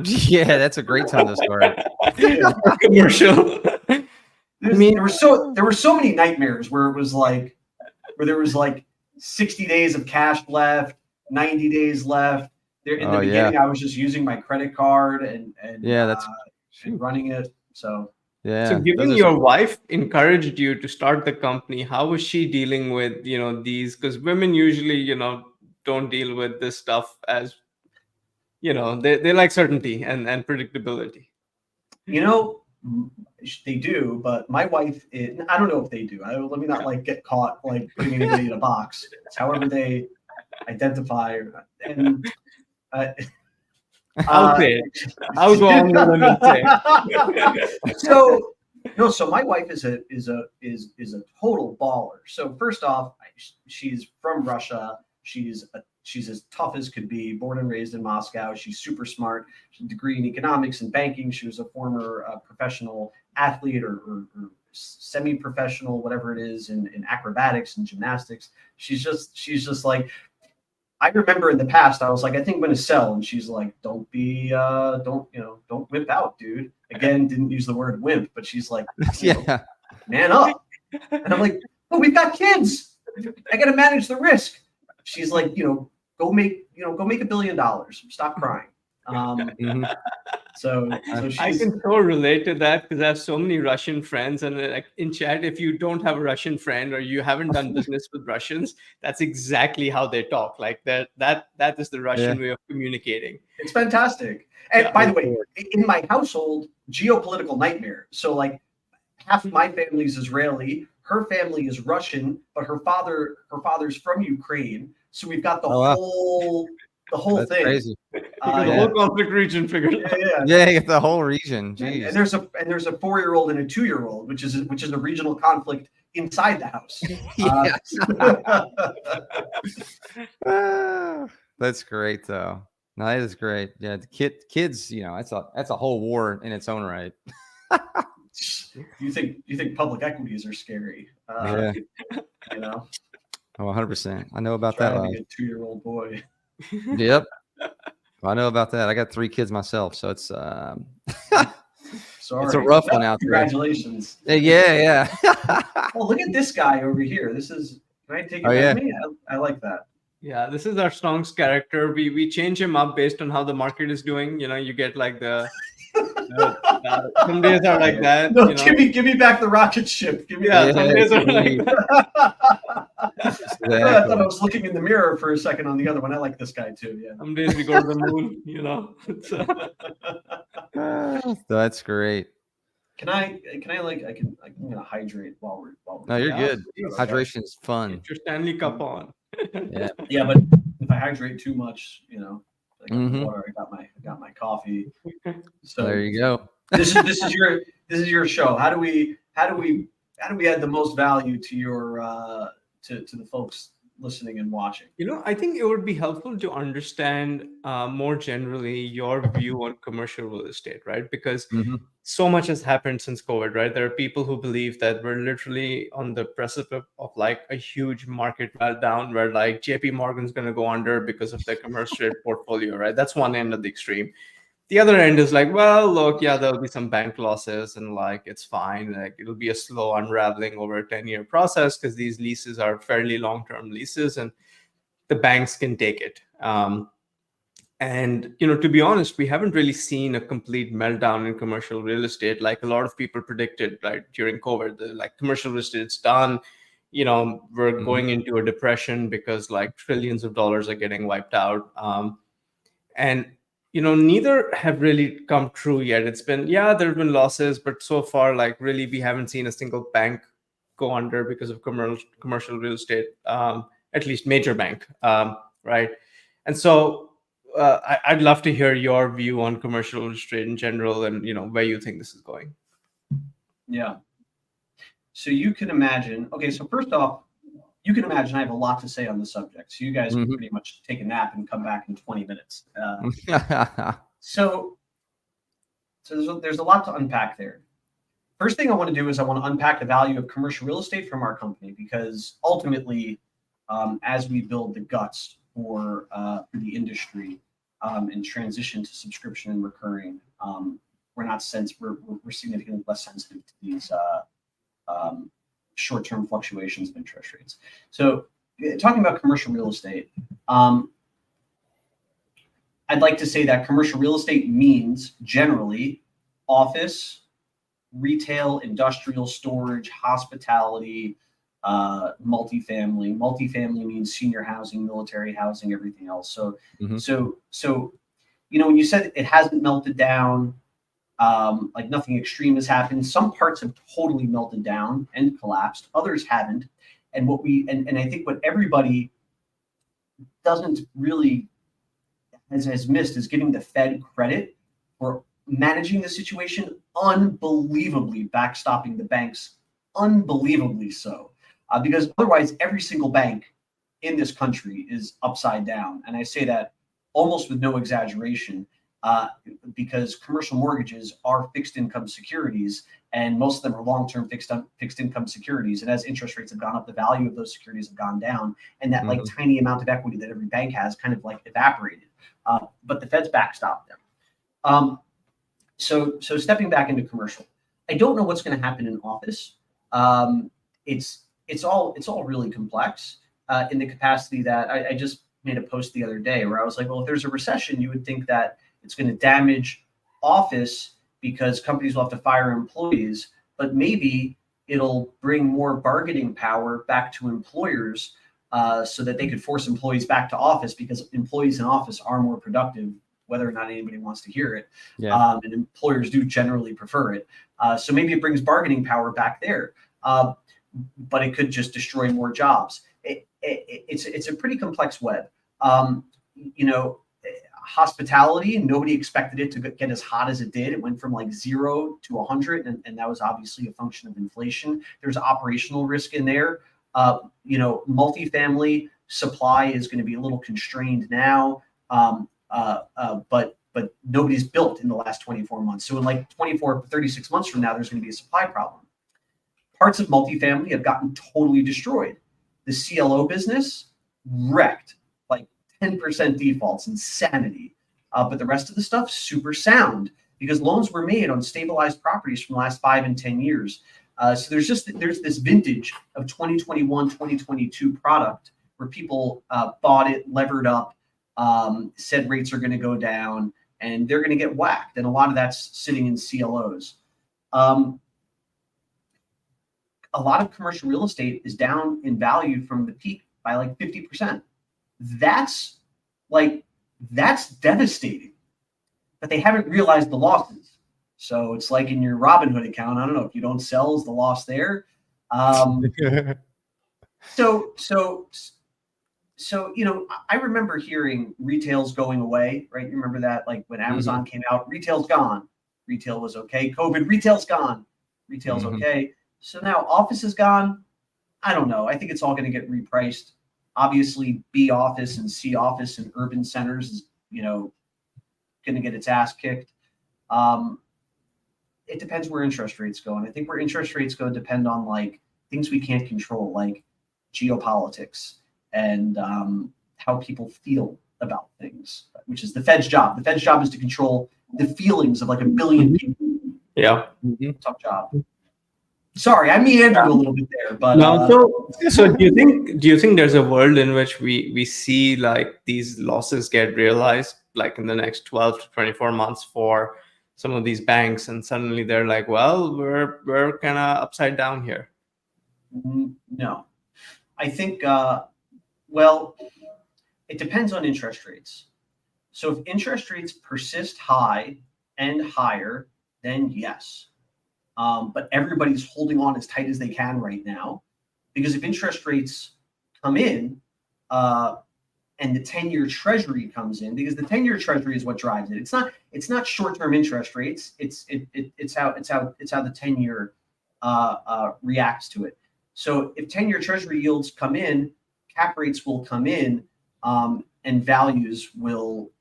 Yeah, that's a great time to start. Commercial. There were so many nightmares where there was like 60 days of cash left, 90 days left. There in the beginning, I was just using my credit card and running it. So So given your wife encouraged you to start the company, how was she dealing with these? Because women usually don't deal with this stuff as they like certainty and predictability. You know, they do, but my wife, I don't know if they do. Let me not like get caught like putting anybody in a box. It's however they identify. And uh, I'll say it. I'll go on with them and say. so no, so my wife is a total baller. So first off, she's from Russia. She's as tough as could be. Born and raised in Moscow. She's super smart. She has a degree in economics and banking. She was a former professional athlete or semi-professional, whatever it is, in acrobatics and gymnastics. She's just like. I remember in the past, I was like, I think I'm going to sell. And she's like, don't wimp out, dude. Again, didn't use the word wimp, but she's like, man up. And I'm like, oh, we've got kids. I got to manage the risk. She's like, go make $1 billion. Stop crying. So I can so relate to that because I have so many Russian friends, and like in chat, if you don't have a Russian friend or you haven't done business with Russians, that's exactly how they talk. Like that is the Russian way of communicating. It's fantastic. And by the way, in my household, geopolitical nightmare. So like half my family's Israeli, her family is Russian, but her father's from Ukraine. So we've got the whole That's thing. Crazy. The whole conflict region figured out. Yeah, the whole region. Jeez. And there's a 4-year-old and a 2-year-old, which is a regional conflict inside the house. That's great though. No, that is great. Yeah, the kids, that's a whole war in its own right. You think public equities are scary? Yeah. Oh, 100%. I know about that. A 2-year-old boy. Yep. I know about that. I got 3 kids myself, so it's Sorry. It's a rough one out there. Congratulations. Yeah. Oh, look at this guy over here. This is. Can I take it with me? I like that. Yeah, this is our strongest character. We change him up based on how the market is doing. You get like the some days are like that. No, give me back the rocket ship. Give me some days are like that. Exactly. I thought I was looking in the mirror for a second on the other one. I like this guy too. Yeah. Some days we go to the moon. That's great. Can I I'm gonna hydrate while we're No, you're good. Please. Hydration is fun. Get your Stanley Cup on. Yeah, but if I hydrate too much, I got the water, I got my coffee. So there you go. this is your show. How do we add the most value to your to the folks listening and watching? I think it would be helpful to understand more generally your view on commercial real estate, right? Because so much has happened since COVID, right? There are people who believe that we're literally on the precipice of like a huge market meltdown where like JP Morgan's going to go under because of their commercial real portfolio, right? That's one end of the extreme. The other end is like, well, look, yeah, there'll be some bank losses and like it's fine. Like it'll be a slow unraveling over a 10-year process because these leases are fairly long-term leases and the banks can take it. And to be honest, we haven't really seen a complete meltdown in commercial real estate like a lot of people predicted, right? During COVID, like commercial real estate's done. We're going into a depression because like trillions of dollars are getting wiped out. And neither have really come true yet. It's been, there have been losses, but so far, like really, we haven't seen a single bank go under because of commercial real estate, at least major bank, right? And so I'd love to hear your view on commercial real estate in general and, where you think this is going. Yeah. So you can imagine, okay, so first off, you can imagine I have a lot to say on the subject. So you guys can pretty much take a nap and come back in 20 minutes. So there's a lot to unpack there. First thing I want to do is I want to unpack the value of commercial real estate from our company, because ultimately, as we build the guts for the industry and transition to subscription and recurring, we're significantly less sensitive to these short-term fluctuations of interest rates. So talking about commercial real estate, I'd like to say that commercial real estate means generally office, retail, industrial, storage, hospitality, multifamily. Multifamily means senior housing, military housing, everything else. So when you said it hasn't melted down, like nothing extreme has happened. Some parts have totally melted down and collapsed. Others haven't. And and I think what everybody doesn't really has missed is giving the Fed credit for managing the situation unbelievably, backstopping the banks unbelievably so. Because otherwise, every single bank in this country is upside down. And I say that almost with no exaggeration, because commercial mortgages are fixed income securities, and most of them are long-term fixed income securities. And as interest rates have gone up, the value of those securities have gone down, and that like tiny amount of equity that every bank has kind of like evaporated. But the Fed's backstopped them. So stepping back into commercial, I don't know what's going to happen in office. It's all really complex in the capacity that I just made a post the other day where I was like, well, if there's a recession, you would think that it's going to damage office because companies will have to fire employees, but maybe it'll bring more bargaining power back to employers so that they could force employees back to office, because employees in office are more productive, whether or not anybody wants to hear it. Yeah. And employers do generally prefer it. So maybe it brings bargaining power back there, but it could just destroy more jobs. It's a pretty complex web. Hospitality, nobody expected it to get as hot as it did. It went from like 0 to 100, and that was obviously a function of inflation. There's operational risk in there. Multifamily supply is going to be a little constrained now, but nobody's built in the last 24 months. So in like 24, 36 months from now, there's going to be a supply problem. Parts of multifamily have gotten totally destroyed. The CLO business wrecked, like 10% defaults, insanity. But the rest of the stuff, super sound, because loans were made on stabilized properties from the last 5 and 10 years. So there's this vintage of 2021, 2022 product where people bought it, levered up, said rates are going to go down, and they're going to get whacked. And a lot of that's sitting in CLOs. A lot of commercial real estate is down in value from the peak by like 50%. That's devastating, but they haven't realized the losses. So it's like in your Robinhood account. I don't know, if you don't sell, is the loss there? So I remember hearing retail's going away, right? You remember that, like when Amazon came out, retail's gone. Retail was okay. COVID, retail's gone. Retail's okay. So now office is gone. I don't know. I think it's all going to get repriced. Obviously, B office and C office in urban centers is, going to get its ass kicked. It depends where interest rates go. And I think where interest rates go depend on like things we can't control, like geopolitics and how people feel about things, which is the Fed's job. The Fed's job is to control the feelings of like a billion people. Yeah. Tough job. Sorry, I meandered a little bit there, but no. So do you think there's a world in which we see like these losses get realized, like in the next 12 to 24 months for some of these banks, and suddenly they're like, well, we're kind of upside down here? No, I think well, it depends on interest rates. So if interest rates persist high and higher, then yes. But everybody's holding on as tight as they can right now, because if interest rates come in and the 10-year Treasury comes in, because the 10-year Treasury is what drives it. It's not short-term interest rates. It's how the 10-year reacts to it. So if 10-year Treasury yields come in, cap rates will come in, and values will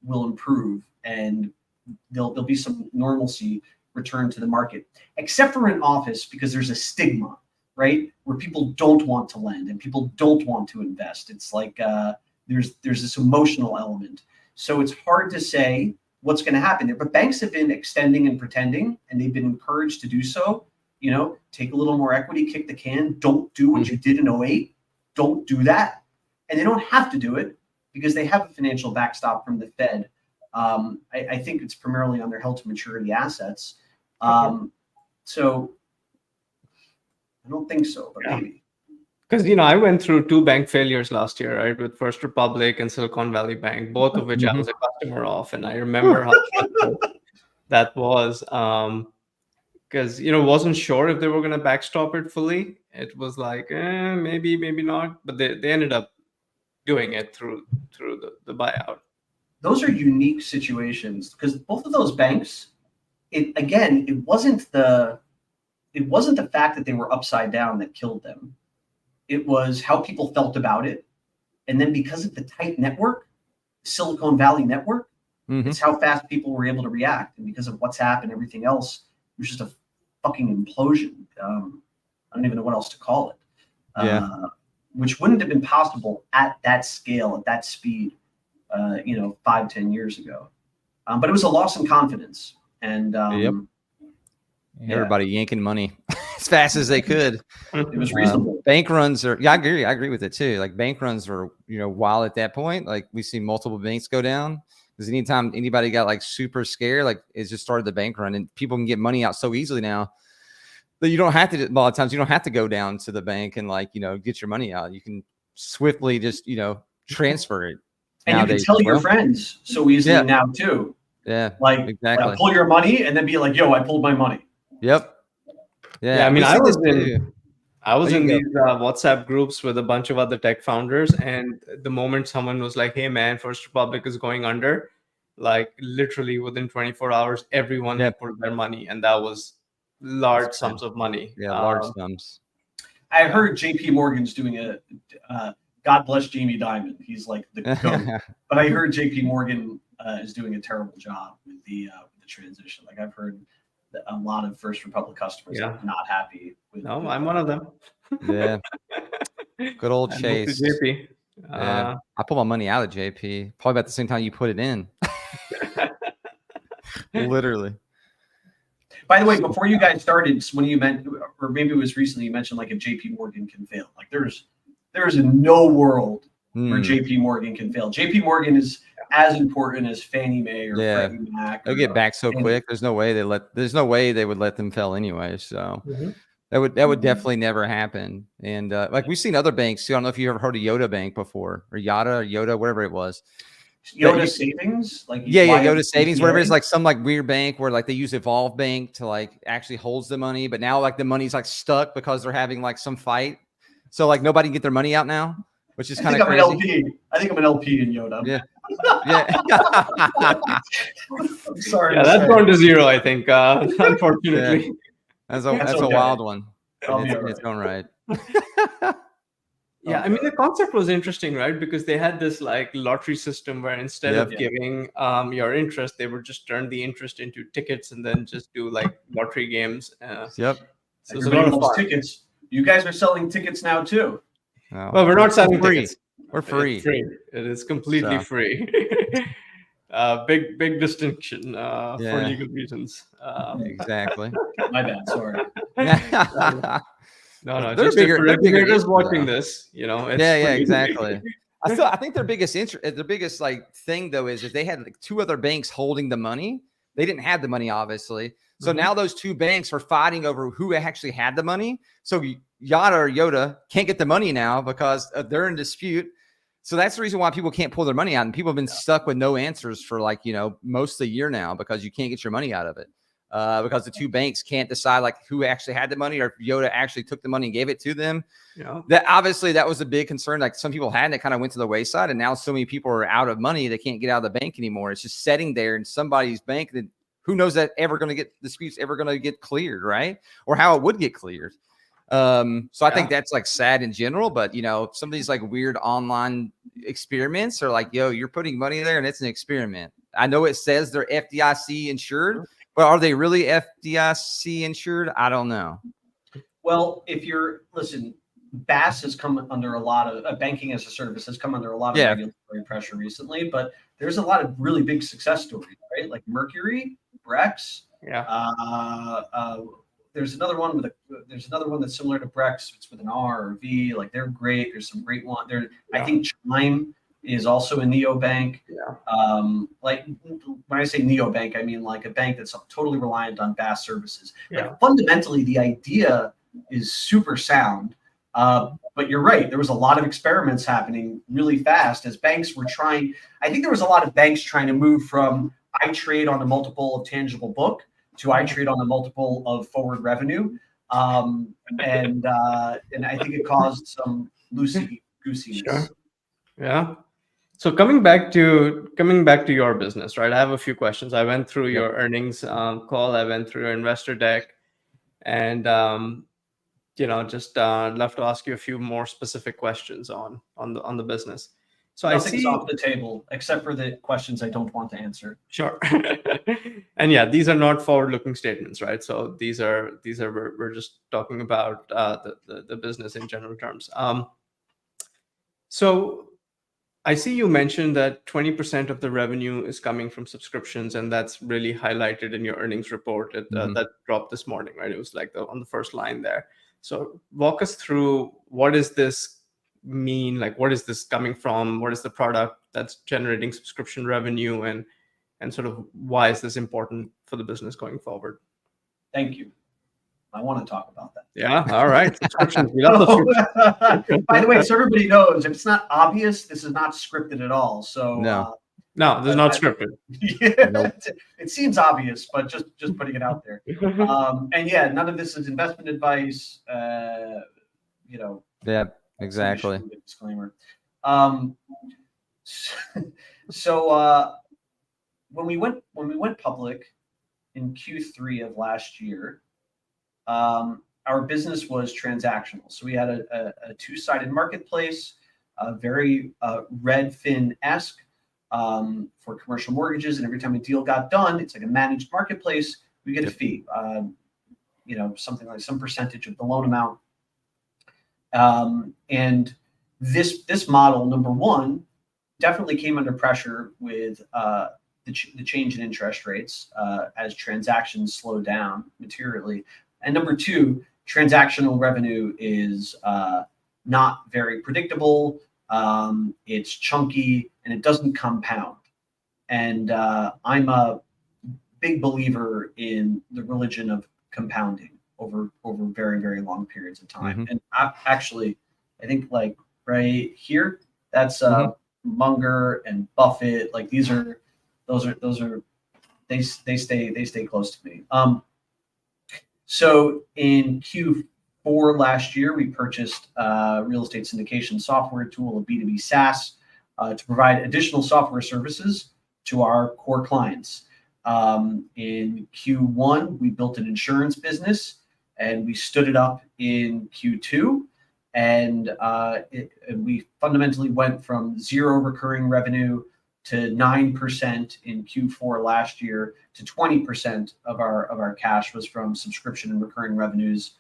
improve, and there'll be some normalcy return to the market, except for in office, because there's a stigma, right, where people don't want to lend and people don't want to invest. It's like there's this emotional element. So it's hard to say what's going to happen there. But banks have been extending and pretending, and they've been encouraged to do so. Take a little more equity, kick the can. Don't do what you did in 2008. Don't do that. And they don't have to do it because they have a financial backstop from the Fed. I think it's primarily on their held to maturity assets. So I don't think so, but maybe. Because I went through 2 bank failures last year, right, with First Republic and Silicon Valley Bank, both of which I was a customer of, and I remember how stressful that was. Because wasn't sure if they were going to backstop it fully. It was like maybe, maybe not, but they ended up doing it through the buyout. Those are unique situations because both of those banks, it wasn't the fact that they were upside down that killed them. It was how people felt about it. And then because of the tight network, Silicon Valley network, it's how fast people were able to react. And because of WhatsApp and everything else, it was just a fucking implosion. I don't even know what else to call it. Which wouldn't have been possible at that scale, at that speed, 5-10 years ago. But it was a loss in confidence. And everybody yanking money as fast as they could. It was reasonable. Bank runs are, I agree with it too. Like bank runs were, wild at that point. Like we see multiple banks go down because anytime anybody got like super scared, like it just started the bank run, and people can get money out so easily now that you don't have to. A lot of times you don't have to go down to the bank and get your money out. You can swiftly just transfer it. And nowadays, you can tell your friends so easily now too. Yeah, like exactly. Pull your money and then be like, "Yo, I pulled my money." Yep. Yeah, I mean, I was in these WhatsApp groups with a bunch of other tech founders, and the moment someone was like, "Hey, man, First Republic is going under," like literally within 24 hours, everyone had put their money, and that was large sums of money. Yeah, large sums. I heard JP Morgan's doing a God bless Jamie Dimon. He's like the GOAT. But I heard JP Morgan is doing a terrible job with the transition. Like I've heard that a lot of First Republic customers are not happy with. No, I'm one of them. Yeah. Good old Chase. JP. I pulled my money out of JP probably about the same time you put it in. Literally. By the way, before you guys started, when you meant, or maybe it was recently, you mentioned like if JP Morgan can fail. Like there's no world where JP Morgan can fail. JP Morgan is as important as Fannie Mae or Freddie Mac. They'll get back so quick. There's no way they would let them fail anyway. So that would definitely never happen. And like we've seen other banks. I don't know if you ever heard of Yoda Bank before, or Yoda, whatever it was. Yoda Savings, like Yoda Savings, whatever. It's like some like weird bank where like they use Evolve Bank to like actually holds the money, but now like the money's like stuck because they're having like some fight. So like nobody can get their money out now, which is kind of crazy. I think I'm an LP in Yoda. Yeah. I'm sorry. Yeah, that's going to zero, I think. Unfortunately, that's a wild one. It's going right. Yeah, I mean the concept was interesting, right? Because they had this like lottery system where instead of giving your interest, they would just turn the interest into tickets and then just do like lottery games. So there's a lot of tickets. You guys are selling tickets now too. No. Well, we're not selling tickets. We're free. It's free. It is completely free. Big distinction for legal reasons. Exactly. My bad. Sorry. No. They're just bigger. They're bigger just watching this. Exactly. I think their biggest like thing though is they had like 2 other banks holding the money. They didn't have the money, obviously. So now those 2 banks are fighting over who actually had the money. So Yoda can't get the money now because they're in dispute. So that's the reason why people can't pull their money out. And people have been stuck with no answers for like, most of the year now because you can't get your money out of it. Because the 2 banks can't decide like who actually had the money or if Yoda actually took the money and gave it to them. Yeah. That was a big concern. Like some people had, and it kind of went to the wayside. And now so many people are out of money. They can't get out of the bank anymore. It's just sitting there in somebody's bank that who knows that disputes ever going to get cleared, right? Or how it would get cleared. So I think that's like sad in general, but some of these like weird online experiments are like, you're putting money there and it's an experiment. I know it says they're FDIC insured, but are they really FDIC insured? I don't know. Well, listen, BaaS has come under a lot of banking as a service has come under a lot of regulatory pressure recently, but there's a lot of really big success stories, right? Like Mercury, Brex. There's another one that's similar to Brex. It's with an R or V. Like they're great. There's some great one there. I think Chime is also a neobank. Like when I say neobank, I mean like a bank that's totally reliant on BaaS services. Like fundamentally, the idea is super sound. But you're right. There was a lot of experiments happening really fast as banks were trying. I think there was a lot of banks trying to move from I trade on a multiple of tangible book to I trade on a multiple of forward revenue. And I think it caused some loosey goosiness. Sure. Yeah. So coming back to your business, right? I have a few questions. I went through your earnings call. I went through your investor deck, and just love to ask you a few more specific questions on the business. So Nothing's I see. off the table except for the questions I don't want to answer. Sure. And yeah, these are not forward-looking statements, right? So these are we're just talking about the business in general terms. So I see you mentioned that 20% of the revenue is coming from subscriptions, and that's really highlighted in your earnings report that dropped this morning, right? It was like on the first line there. So walk us through, what does this mean? Like, what is this coming from? What is the product that's generating subscription revenue, and sort of why is this important for the business going forward? Thank you. I want to talk about that. Yeah. All right. Subscriptions. We love those. By the way, so everybody knows, if it's not obvious, this is not scripted at all. So no, this is not scripted. Yeah, nope. It seems obvious, but just putting it out there. And yeah, none of this is investment advice. Yeah, exactly. Disclaimer. So when we went public in Q3 of last year, our business was transactional. So we had a two-sided marketplace, very Redfin-esque for commercial mortgages. And every time a deal got done, it's like a managed marketplace. We get a fee, something like some percentage of the loan amount. And this model, number one, definitely came under pressure with the change in interest rates as transactions slowed down materially. And number two, transactional revenue is not very predictable. It's chunky and it doesn't compound. And I'm a big believer in the religion of compounding over very, very long periods of time. And I think like right here, that's Munger and Buffett. Like they stay close to me. So in Q4 last year, we purchased a real estate syndication software tool, a B2B SaaS, to provide additional software services to our core clients. In Q1, we built an insurance business, and we stood it up in Q2. And we fundamentally went from 0 recurring revenue to 9% in Q4 last year to 20% of our cash was from subscription and recurring revenues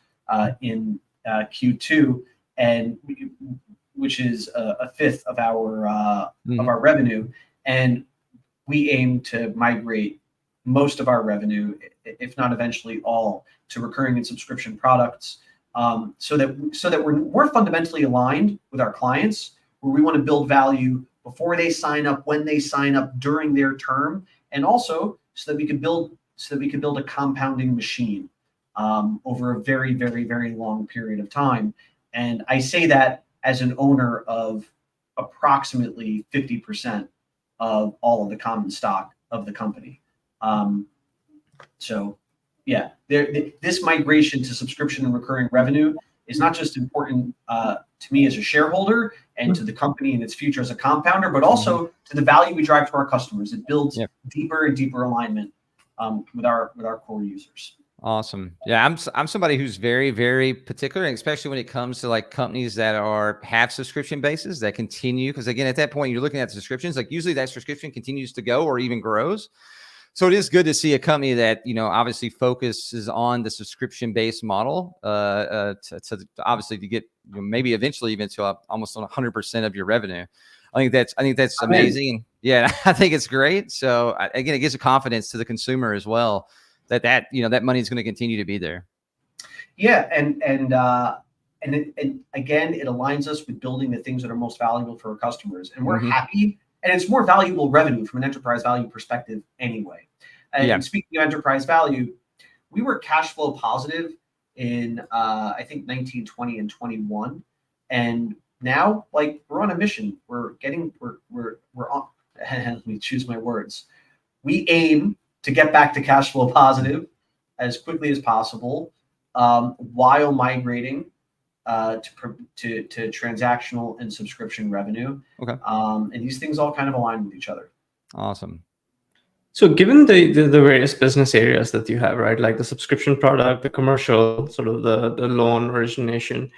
in Q2, and which is a fifth of our revenue. And we aim to migrate most of our revenue, if not eventually all, to recurring and subscription products, so that we're more fundamentally aligned with our clients, where we want to build value before they sign up, when they sign up, during their term, and also so that we could build a compounding machine over a very, very, very long period of time. And I say that as an owner of approximately 50% of all of the common stock of the company. So yeah, this migration to subscription and recurring revenue is not just important to me as a shareholder and to the company and its future as a compounder, but also to the value we drive to our customers. It builds deeper and deeper alignment with our core users. Awesome. Yeah, I'm somebody who's very, very particular, especially when it comes to like companies that have subscription bases that continue. Because again, at that point, you're looking at the subscriptions, like usually that subscription continues to go or even grows. So it is good to see a company that, obviously focuses on the subscription-based model to obviously to get maybe eventually even to almost 100% of your revenue. I think that's amazing. Yeah, I think it's great. So again, it gives a confidence to the consumer as well that money is going to continue to be there. Yeah, and again, it aligns us with building the things that are most valuable for our customers, and we're happy. And it's more valuable revenue from an enterprise value perspective anyway. And speaking of enterprise value, we were cash flow positive in I think 19, 20, and 21, and now like we're on a mission. We're on. Let me choose my words. We aim to get back to cash flow positive as quickly as possible, while migrating to transactional and subscription revenue. Okay. And these things all kind of align with each other. Awesome. So given the various business areas that you have, right, like the subscription product, the commercial, sort of the loan origination,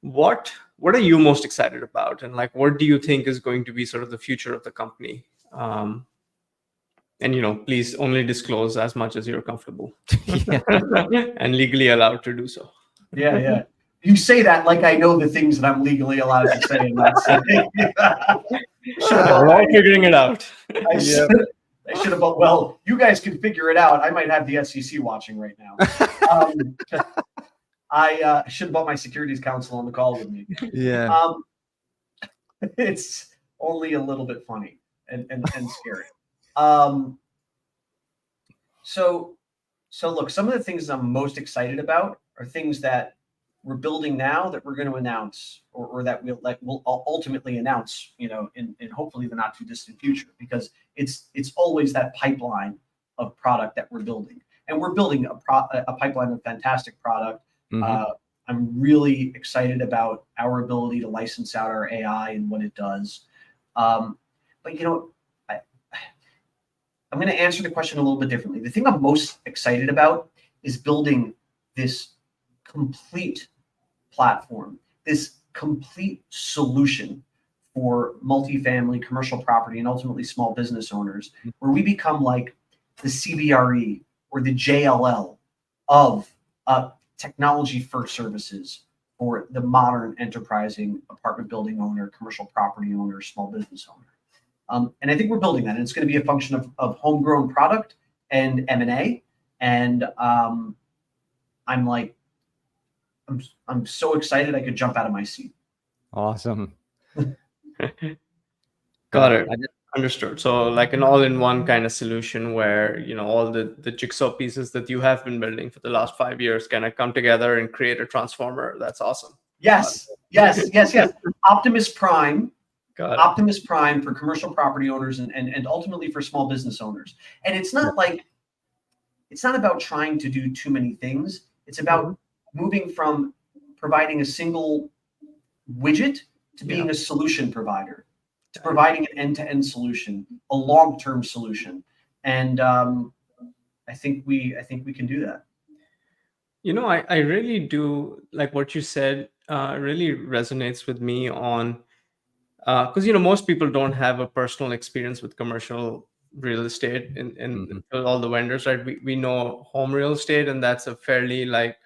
what are you most excited about, and like what do you think is going to be sort of the future of the company? And please only disclose as much as you're comfortable and legally allowed to do so. Yeah. You say that like I know the things that I'm legally allowed to say and not say. We're all figuring it out. I should have. Well, you guys can figure it out. I might have the SEC watching right now. I should have brought my securities counsel on the call with me. Yeah. It's only a little bit funny and scary. So look, some of the things I'm most excited about are things that we're building now that we're going to announce, or that we'll ultimately announce, in hopefully the not too distant future, because it's always that pipeline of product that we're building, and we're building a pipeline of fantastic product. Mm-hmm. I'm really excited about our ability to license out our AI and what it does. But I'm going to answer the question a little bit differently. The thing I'm most excited about is building this complete platform, this complete solution for multifamily, commercial property, and ultimately small business owners, where we become like the CBRE or the JLL of technology first services for the modern enterprising apartment building owner, commercial property owner, small business owner. And I think we're building that, and it's going to be a function of homegrown product and M&A. And I'm so excited I could jump out of my seat. Awesome. Got it. Understood. So like an all-in-one kind of solution where, all the jigsaw pieces that you have been building for the last 5 years kind of come together and create a transformer. That's awesome. Yes. Optimus Prime. Optimus Prime for commercial property owners and ultimately for small business owners. And it's not about trying to do too many things. It's about moving from providing a single widget to being a solution provider, to providing an end-to-end solution, a long-term solution. And I think we can do that. I really do like what you said. Really resonates with me on because most people don't have a personal experience with commercial real estate and all the vendors, right? We know home real estate, and that's a fairly like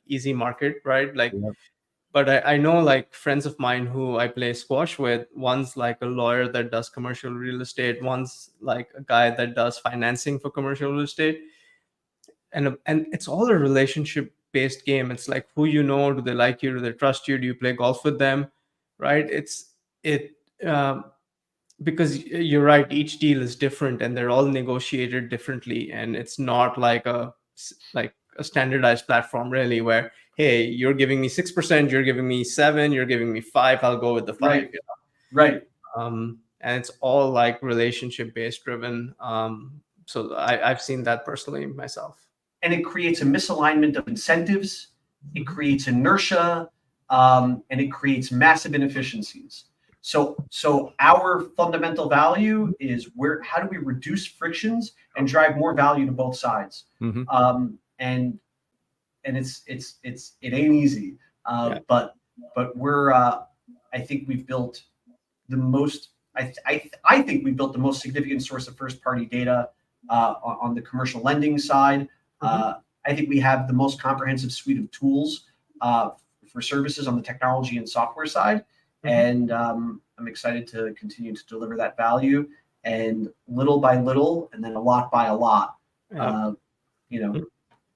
easy market, right? But I know like friends of mine who I play squash with. One's like a lawyer that does commercial real estate. One's like a guy that does financing for commercial real estate. And it's all a relationship based game. It's like who do they like you, do they trust you, do you play golf with them, right? Because you're right, each deal is different and they're all negotiated differently, and it's not like a standardized platform really where, hey, you're giving me 6%, you're giving me 7, you're giving me 5, I'll go with the 5. Right. And it's all like relationship based driven. So I've seen that personally myself. And it creates a misalignment of incentives, it creates inertia, and it creates massive inefficiencies. So our fundamental value is how do we reduce frictions and drive more value to both sides? Mm-hmm. And it ain't easy. But we're I think we've built the most. I think we built the most significant source of first party data on the commercial lending side. I think we have the most comprehensive suite of tools for services on the technology and software side. And I'm excited to continue to deliver that value, and little by little, and then a lot by a lot,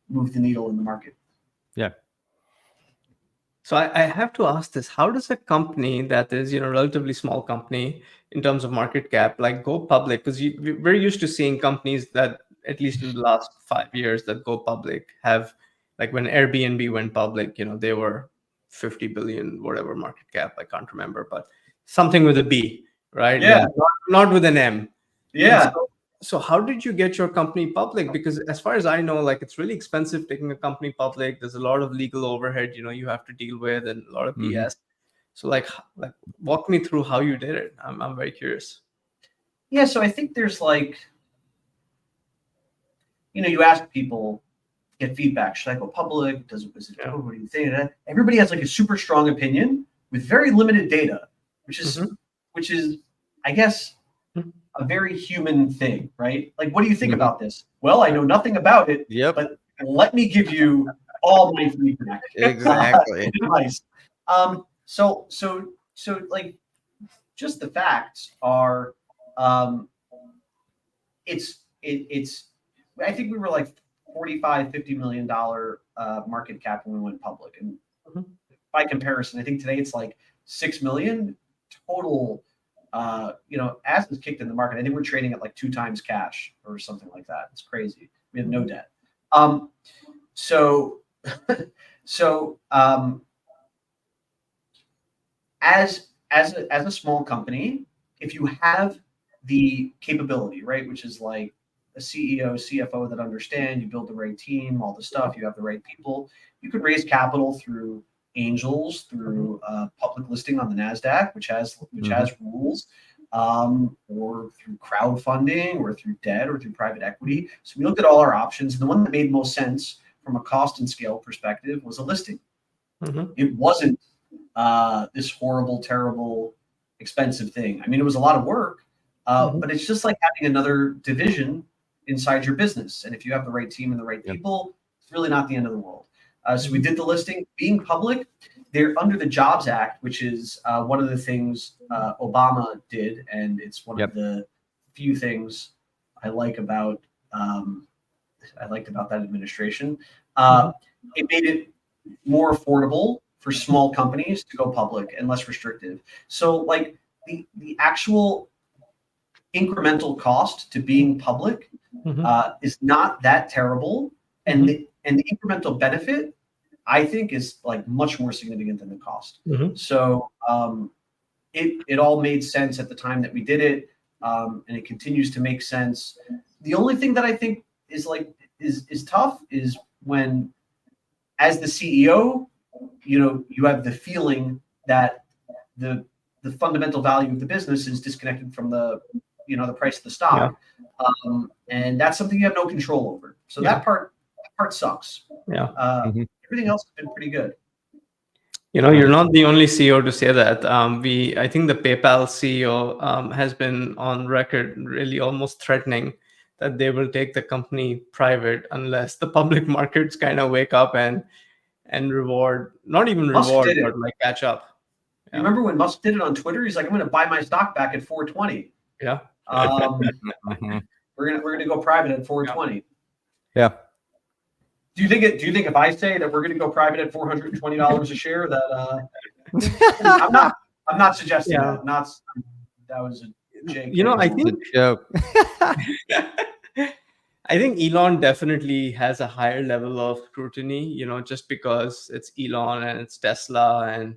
move the needle in the market. Yeah. So I have to ask this: how does a company that is, relatively small company in terms of market cap, like go public? Because we're used to seeing companies that, at least in the last 5 years, that go public have like when Airbnb went public, they were 50 billion, whatever market cap, I can't remember, but something with a B, right? Yeah. Not with an M. And Yeah. so how did you get your company public? Because as far as I know, like it's really expensive taking a company public. There's a lot of legal overhead, you have to deal with, and a lot of BS. So like walk me through how you did it. I'm very curious. Yeah. So I think there's like, you ask people, get feedback. Should I go public? Is it Yeah. what do you think? Everybody has like a super strong opinion with very limited data, which is, I guess, a very human thing, right? Like, what do you think about this? Well, I know nothing about it, but let me give you all my feedback. Exactly. Advice. So like, just the facts are, it's I think we were like $45-50 million market cap when we went public, and by comparison, I think today it's like 6 million total. Assets kicked in the market. I think we're trading at like 2 times cash or something like that. It's crazy. We have no debt. So as a small company, if you have the capability, right, which is like a CEO, CFO that understand, you build the right team, all the stuff, you have the right people, you could raise capital through angels, through public listing on the NASDAQ, which has rules, or through crowdfunding, or through debt, or through private equity. So we looked at all our options, and the one that made most sense from a cost and scale perspective was a listing. It wasn't this horrible, terrible, expensive thing. I mean, it was a lot of work, but it's just like having another division inside your business. And if you have the right team and the right people, it's really not the end of the world. So we did the listing. Being public, they're under the Jobs Act, which is one of the things Obama did, and it's one of the few things I liked about that administration. It made it more affordable for small companies to go public and less restrictive. So like the actual incremental cost to being public is not that terrible, and the incremental benefit, I think, is like much more significant than the cost. So it all made sense at the time that we did it, and it continues to make sense. The only thing that I think is tough is when, as the CEO, you have the feeling that the fundamental value of the business is disconnected from the price of the stock, and that's something you have no control over. So that part sucks. Everything else has been pretty good. You're not the only CEO to say that. I think the PayPal CEO has been on record really almost threatening that they will take the company private unless the public markets kind of wake up and reward, not even reward, but like catch up. You remember when Musk did it on Twitter? He's like, I'm going to buy my stock back at 420. Yeah. We're gonna go private at 420. Yeah. Do you think if I say that we're gonna go private at $420 a share, that I'm not suggesting that. That was a JK. I think joke. I think Elon definitely has a higher level of scrutiny, just because it's Elon and it's Tesla, and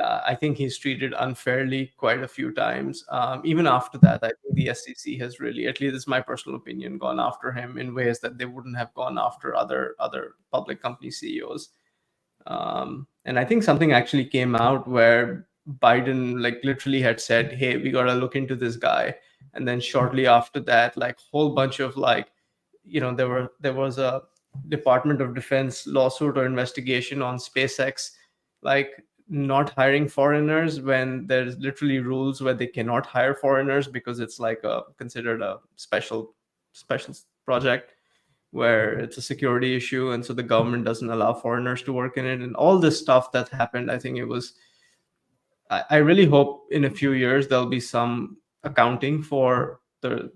I think he's treated unfairly quite a few times. Even after that, I think the SEC has really, at least this is my personal opinion, gone after him in ways that they wouldn't have gone after other public company CEOs. And I think something actually came out where Biden like literally had said, hey, we got to look into this guy. And then shortly after that, like whole bunch of there was a Department of Defense lawsuit or investigation on SpaceX, like not hiring foreigners when there's literally rules where they cannot hire foreigners because it's like considered a special project where it's a security issue, and so the government doesn't allow foreigners to work in it, and all this stuff that happened. I think it was I really hope in a few years there'll be some accounting for the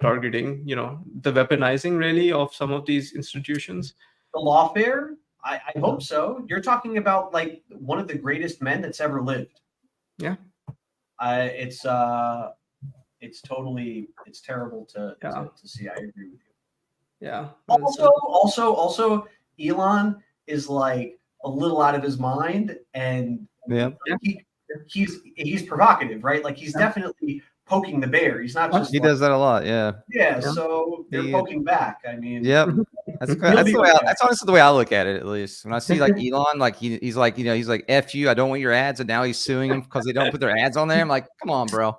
targeting, the weaponizing really of some of these institutions. The lawfare, I hope so. You're talking about like one of the greatest men that's ever lived. Yeah. It's terrible to see. I agree with you. Yeah. Also, Elon is like a little out of his mind, and Yeah. he's provocative, right? Like he's definitely poking the bear. He's not just He does that a lot. Yeah. yeah. So they're poking back. I mean, Yep. That's good. That's the way. That's honestly the way I look at it. At least when I see like Elon, like he's like, he's like, "F you, I don't want your ads," and now he's suing them because they don't put their ads on there. I'm like, come on, bro.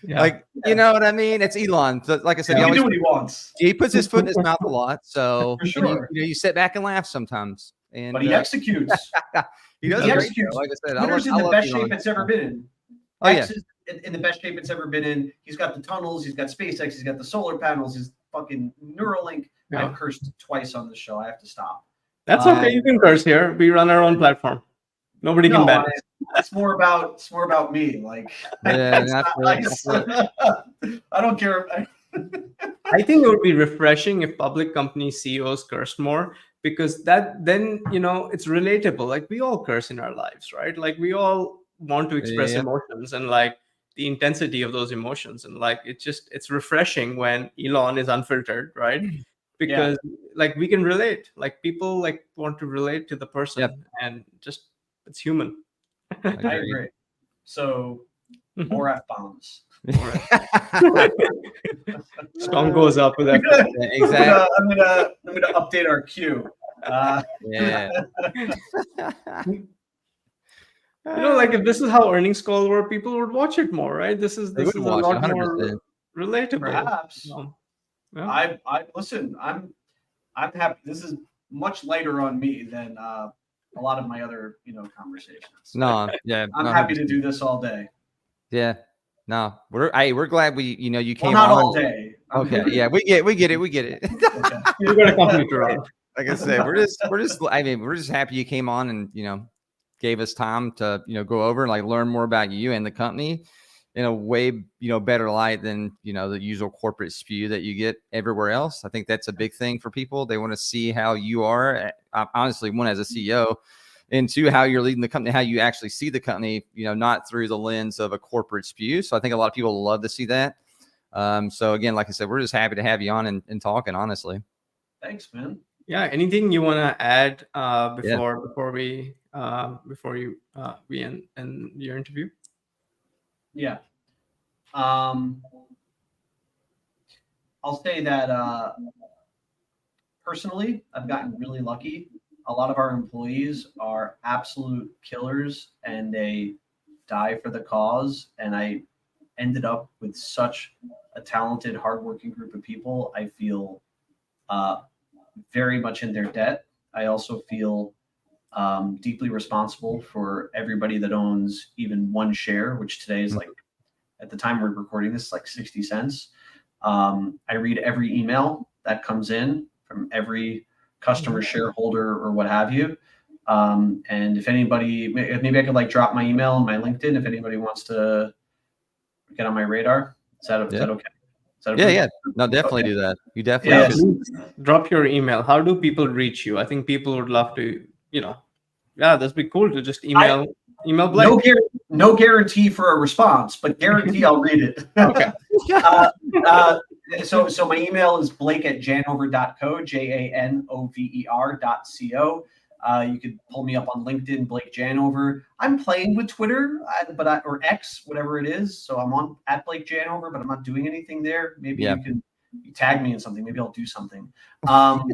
Yeah. Like, you know what I mean? It's Elon. So, like I said, he he can always do what he wants. he puts his foot in his mouth a lot. So For sure. you sit back and laugh sometimes. And But he executes. he does. He great, executes. like I said, Twitter's in the best shape it's ever been in. Oh, yeah. X is in the best shape it's ever been in. He's got the tunnels. He's got SpaceX. He's got the solar panels. He's fucking Neuralink. Yeah. I've cursed twice on the show. I have to stop. That's okay. You can curse here. We run our own platform. Nobody can ban us. It's more about me. Like, Yeah, it's not nice. I don't care. I think it would be refreshing if public company CEOs cursed more, because then it's relatable. Like we all curse in our lives, right? Like we all want to express emotions and like the intensity of those emotions, and like it's refreshing when Elon is unfiltered, right? Because like we can relate. Like people like want to relate to the person, and just it's human. I agree. So more F-bombs. Storm goes up with that. Exactly. I'm gonna update our queue. Yeah. Like if this is how earnings call were, people would watch it more, right? This is a lot more relatable. Perhaps. Yeah. I listen. I'm happy. This is much lighter on me than a lot of my other conversations. No, yeah, I'm happy to do this all day. Yeah. No, we're glad you came not on. all day. Okay, yeah, we get it. Okay. You got a company to run. Like I said, we're just happy you came on and gave us time to go over and like learn more about you and the company in a way better light than the usual corporate spew that you get everywhere else. I think that's a big thing for people. They want to see how you are, honestly, one as a CEO, and two, how you're leading the company, how you actually see the company, not through the lens of a corporate spew. So I think a lot of people love to see that. So again, like I said, we're just happy to have you on and talking, honestly. Thanks, man. Yeah. Anything you want to add before we end your interview? Yeah. I'll say that personally, I've gotten really lucky. A lot of our employees are absolute killers and they die for the cause. And I ended up with such a talented, hardworking group of people. I feel very much in their debt. I also feel deeply responsible for everybody that owns even one share, which today is like, at the time we're recording this, like 60 cents. I read every email that comes in from every customer, shareholder, or what have you. And if anybody, maybe I could like drop my email and my LinkedIn if anybody wants to get on my radar. Is that okay? Yeah. No, definitely do that. You definitely drop your email. How do people reach you? I think people would love to, that'd be cool to just email Blake. No guarantee for a response, but guarantee I'll read it. Okay. So my email is blake@janover.co, janover.co. You could pull me up on LinkedIn, Blake Janover. I'm playing with Twitter, or X, whatever it is. So I'm on @Blake Janover, but I'm not doing anything there. Maybe you can tag me in something. Maybe I'll do something. And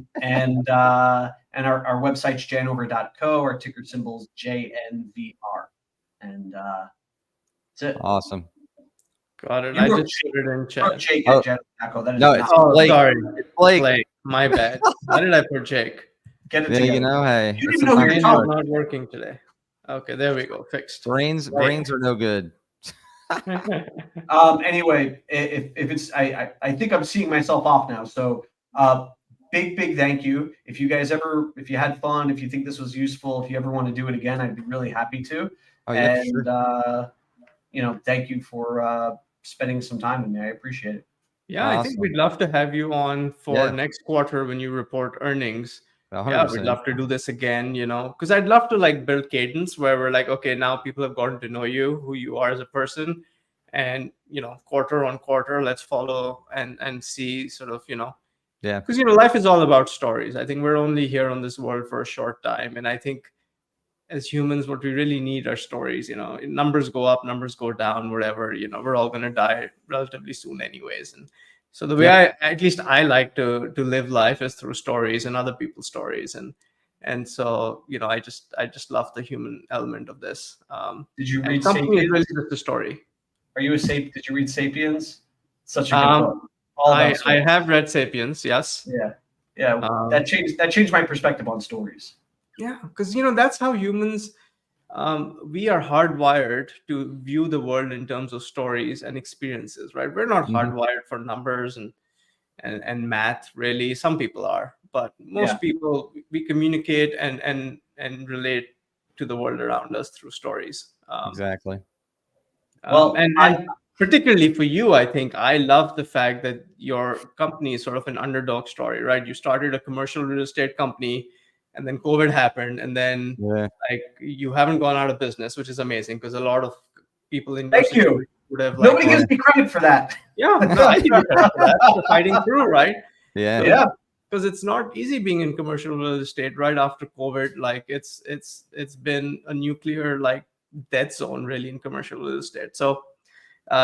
our website's janover.co. Our ticker symbol's JNVR. And that's it. Awesome. Got it. I just put it in chat. Jake at Janover.co. That is it's Blake. Sorry. It's Blake. My bad. Why did I put Jake? Get it together. Hey, you didn't know you're not working today. Okay, there we go. Fixed. Brains are no good. Anyway, if it's I think I'm seeing myself off now. So big thank you. If you guys if you had fun, if you think this was useful, if you ever want to do it again, I'd be really happy to. Oh, yeah, and sure. Thank you for spending some time with me. I appreciate it. Yeah, awesome. I think we'd love to have you on for next quarter when you report earnings. 100%. Yeah, we'd love to do this again, because I'd love to like build cadence where we're like, okay, now people have gotten to know you, who you are as a person, and quarter on quarter, let's follow and see sort of Yeah. Because life is all about stories. I think we're only here on this world for a short time, and I think as humans, what we really need are stories. Numbers go up, numbers go down, whatever. We're all going to die relatively soon, anyways. And so the way at least I like to live life is through stories and other people's stories, and so I just love the human element of this. Did you And read company is really *Sapiens*? just a story. Are you a sap? Did you read *Sapiens*? Such a good book. Um, All I about I stories. have read *Sapiens*, yes. Yeah, yeah. Um, That changed my perspective on stories. yeah, because that's how humans. We are hardwired to view the world in terms of stories and experiences, right? We're not Mhm. hardwired for numbers and math, really. Some people are, but Yeah. most people, we communicate and relate to the world around us through stories. Exactly. Well, And particularly for you, I think I love the fact that your company is sort of an underdog story, right? You started a commercial real estate company, and then COVID happened, and then Yeah. like you haven't gone out of business, which is amazing because a lot of people in your Thank you. situation would have Nobody like, gives me credit for that. yeah, no, I give you credit for that for fighting through, right? Yeah. Yeah. Because it's not easy being in commercial real estate right after COVID. Like it's been a nuclear like dead zone really in commercial real estate. So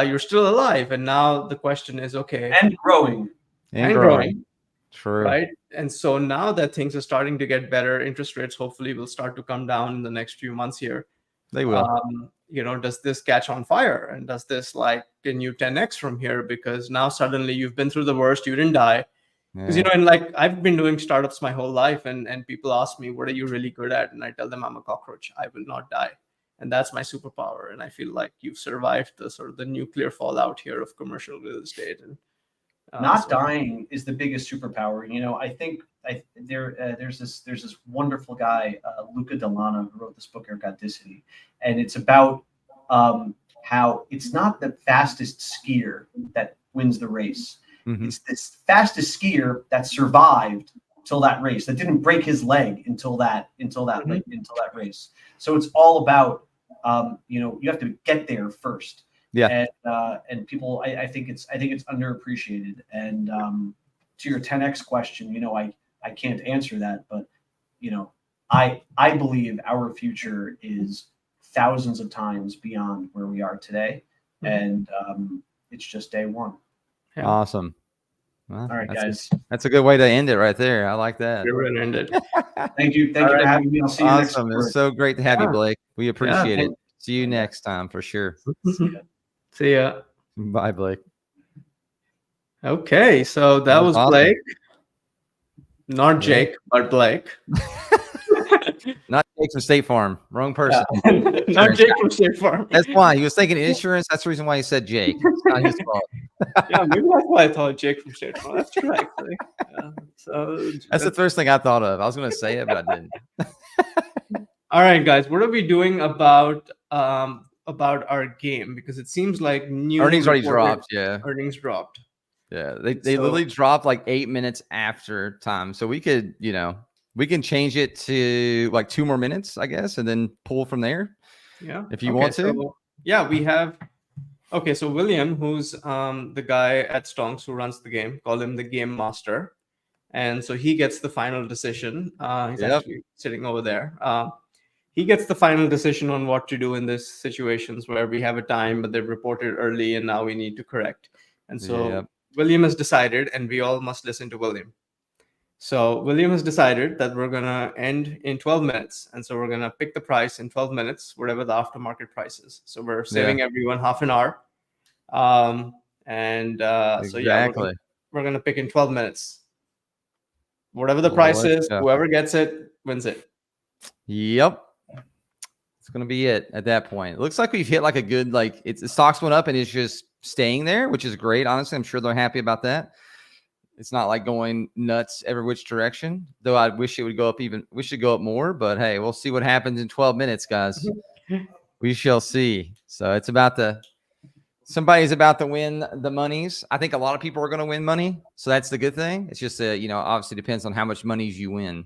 you're still alive, and now the question is, okay, And growing. And growing, growing. True. right? And so now that things are starting to get better, interest rates hopefully will start to come down in the next few months here. They will. Does this catch on fire, and does this like can you 10x from here? Because now suddenly you've been through the worst, you didn't die. Because Yeah. and like I've been doing startups my whole life, and people ask me, what are you really good at? And I tell them I'm a cockroach. I will not die. And that's my superpower. And I feel like you've survived the sort of the nuclear fallout here of commercial real estate. And Not dying is the biggest superpower. I think there's this wonderful guy, Luca Delana, who wrote this book, Ergodicity, and it's about how it's not the fastest skier that wins the race. Mhm. It's this fastest skier that survived till that race, that didn't break his leg until that race. So it's all about you have to get there first. Yeah. And people, I think it's underappreciated. And to your 10x question, I can't answer that, but I believe our future is thousands of times beyond where we are today, and it's just day one. Yeah. Awesome. Well, All right, guys. That's a good way to end it right there. I like that. We're gonna end it. Thank you for having me. I'll see you next Awesome. quarter. It's so great to have you, Yeah. Blake. We appreciate it. thank- See you next time for sure. See ya. Bye, Blake. Okay, so that was awesome. Blake. Not Jake, but Blake. Not Jake from State Farm. Wrong person. Not Jake from State Farm. That's why he was thinking insurance. That's the reason why he said Jake. It's not his fault. Yeah, maybe that's why I thought Jake from State Farm. That's true, actually. Yeah, so That's the first thing I thought of. I was going to say it, but I didn't. all right, guys. What are we doing about our game? Because it seems like new Earnings already reported dropped. Yeah. Earnings dropped. Yeah. They literally dropped like 8 minutes after time. So we could, we can change it to like 2 more minutes, I guess, and then pull from there. Yeah. If you want to. So, yeah, we have. Okay, so William, who's the guy at Stonks who runs the game, call him the game master, and so he gets the final decision. He's actually sitting over there. He gets the final decision on what to do in these situations where we have a time, but they've reported early, and now we need to correct. And so William has decided, and we all must listen to William. So William has decided that we're going to end in 12 minutes. And so we're going to pick the price in 12 minutes, whatever the aftermarket price is. So we're saving everyone half an hour. So yeah, we're going to pick in 12 minutes. Whatever the price is, whoever gets it wins it. Yep. It's going to be it at that point. It looks like we've hit like a good, like the stocks went up and it's just staying there, which is great. Honestly, I'm sure they're happy about that. It's not like going nuts every which direction, though I wish it would go up we should go up more, but hey, we'll see what happens in 12 minutes, guys. We shall see. So it's somebody's about to win the monies. I think a lot of people are going to win money. So that's the good thing. It's just, obviously depends on how much monies you win.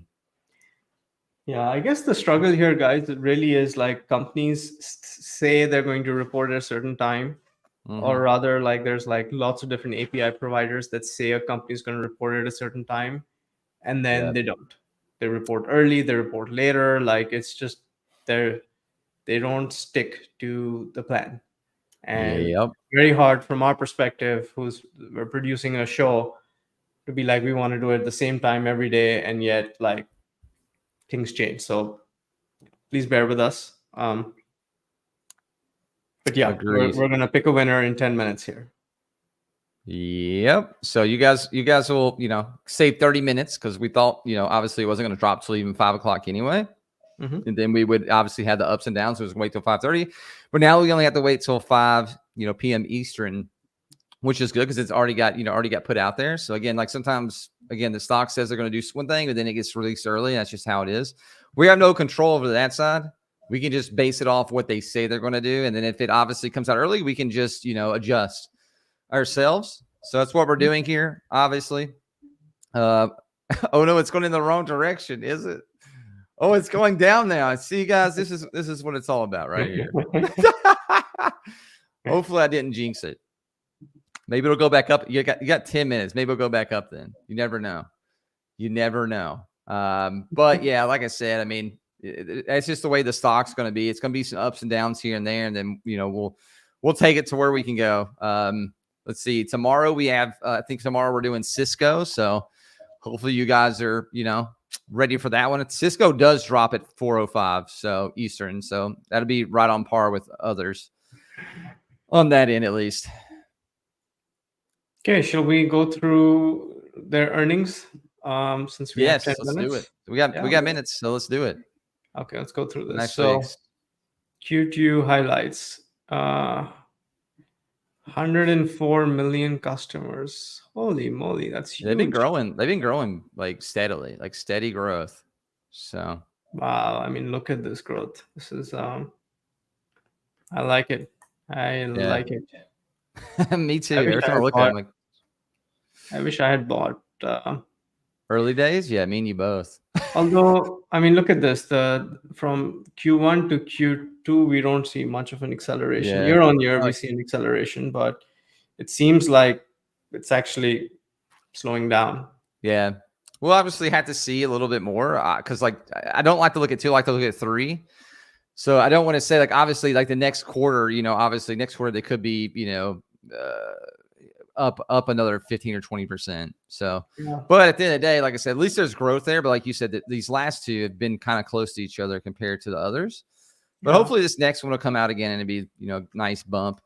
Yeah, I guess the struggle here, guys, it really is like companies say they're going to report at a certain time. or rather, like there's like lots of different API providers that say a company is going to report at a certain time, and then Yeah. they don't. They report early, they report later. Like it's just they don't stick to the plan, and Yep. very hard from our perspective, who's we're producing a show, to be like we want to do it at the same time every day, and yet like things change. So please bear with us. But yeah, Agreed. we're gonna pick a winner in 10 minutes here. Yep. So you guys will, save 30 minutes because we thought, obviously it wasn't going to drop till even 5 o'clock anyway. Mhm. And then we would obviously have the ups and downs. So it was wait till 5:30. But now we only have to wait till 5, p.m. Eastern, which is good because it's already got put out there. So again, like sometimes, again, the stock says they're going to do one thing, but then it gets released early. That's just how it is. We have no control over that side. We can just base it off what they say they're going to do. And then if it obviously comes out early, we can just, adjust ourselves. So that's what we're doing here, obviously. Oh no, it's going in the wrong direction, is it? Oh, it's going down now. I see, guys. This is what it's all about right here. Hopefully I didn't jinx it. Maybe it'll go back up. You got 10 minutes. Maybe it'll go back up then. You never know. But yeah, like I said, I mean, it's just the way the stock's going to be. It's going to be some ups and downs here and there, and then we'll take it to where we can go. Let's see. Tomorrow we have. I think tomorrow we're doing Cisco. So hopefully you guys are ready for that one. Cisco does drop at 4:05 so Eastern. So that'll be right on par with others on that end at least. Okay, shall we go through their earnings? Since we have 10 let's minutes. do it. We got minutes, so let's do it. Okay, let's go through this. Next so week's. Q2 highlights. 104 million customers. Holy moly, that's huge. They've been growing like steadily, like steady growth. So wow, I mean, look at this growth. This is I like it. Like it. Me too. Every time I look at it, I'm like, I wish I had bought early days. Yeah, me and you both. Although, I mean, look at this. From Q1 to Q2, we don't see much of an acceleration. Yeah. Year on year, we see an acceleration, but it seems like it's actually slowing down. Yeah. We'll obviously have to see a little bit more because, like, I don't like to look at 2. I like to look at 3. So I don't want to say, like, obviously, like the next quarter, obviously next quarter they could be, up another 15 or 20%. So, but at the end of the day, like I said, at least there's growth there. But like you said, these last two have been kind of close to each other compared to the others. But hopefully this next one will come out again and it'll be, nice bump.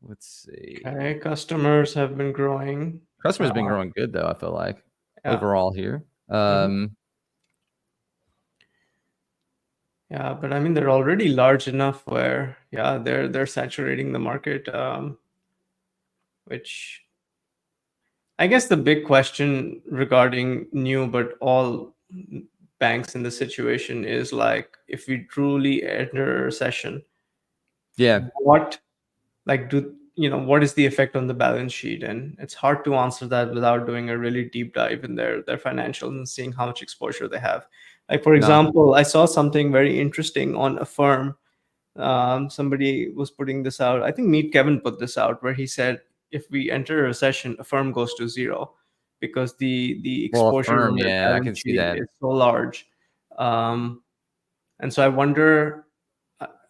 Let's see. Okay, customers have been growing. Customers have been growing good though, I feel like, overall here. Yeah, but I mean they're already large enough where they're saturating the market. Which I guess the big question regarding new but all banks in the situation is like, if we truly enter a recession, what is the effect on the balance sheet? And it's hard to answer that without doing a really deep dive in their financials and seeing how much exposure they have. Like, for example, I saw something very interesting on Affirm. Somebody was putting this out. I think Meet Kevin put this out, where he said, if we enter a recession, Affirm goes to zero because the exposure on the balance sheet is so large. And so I wonder,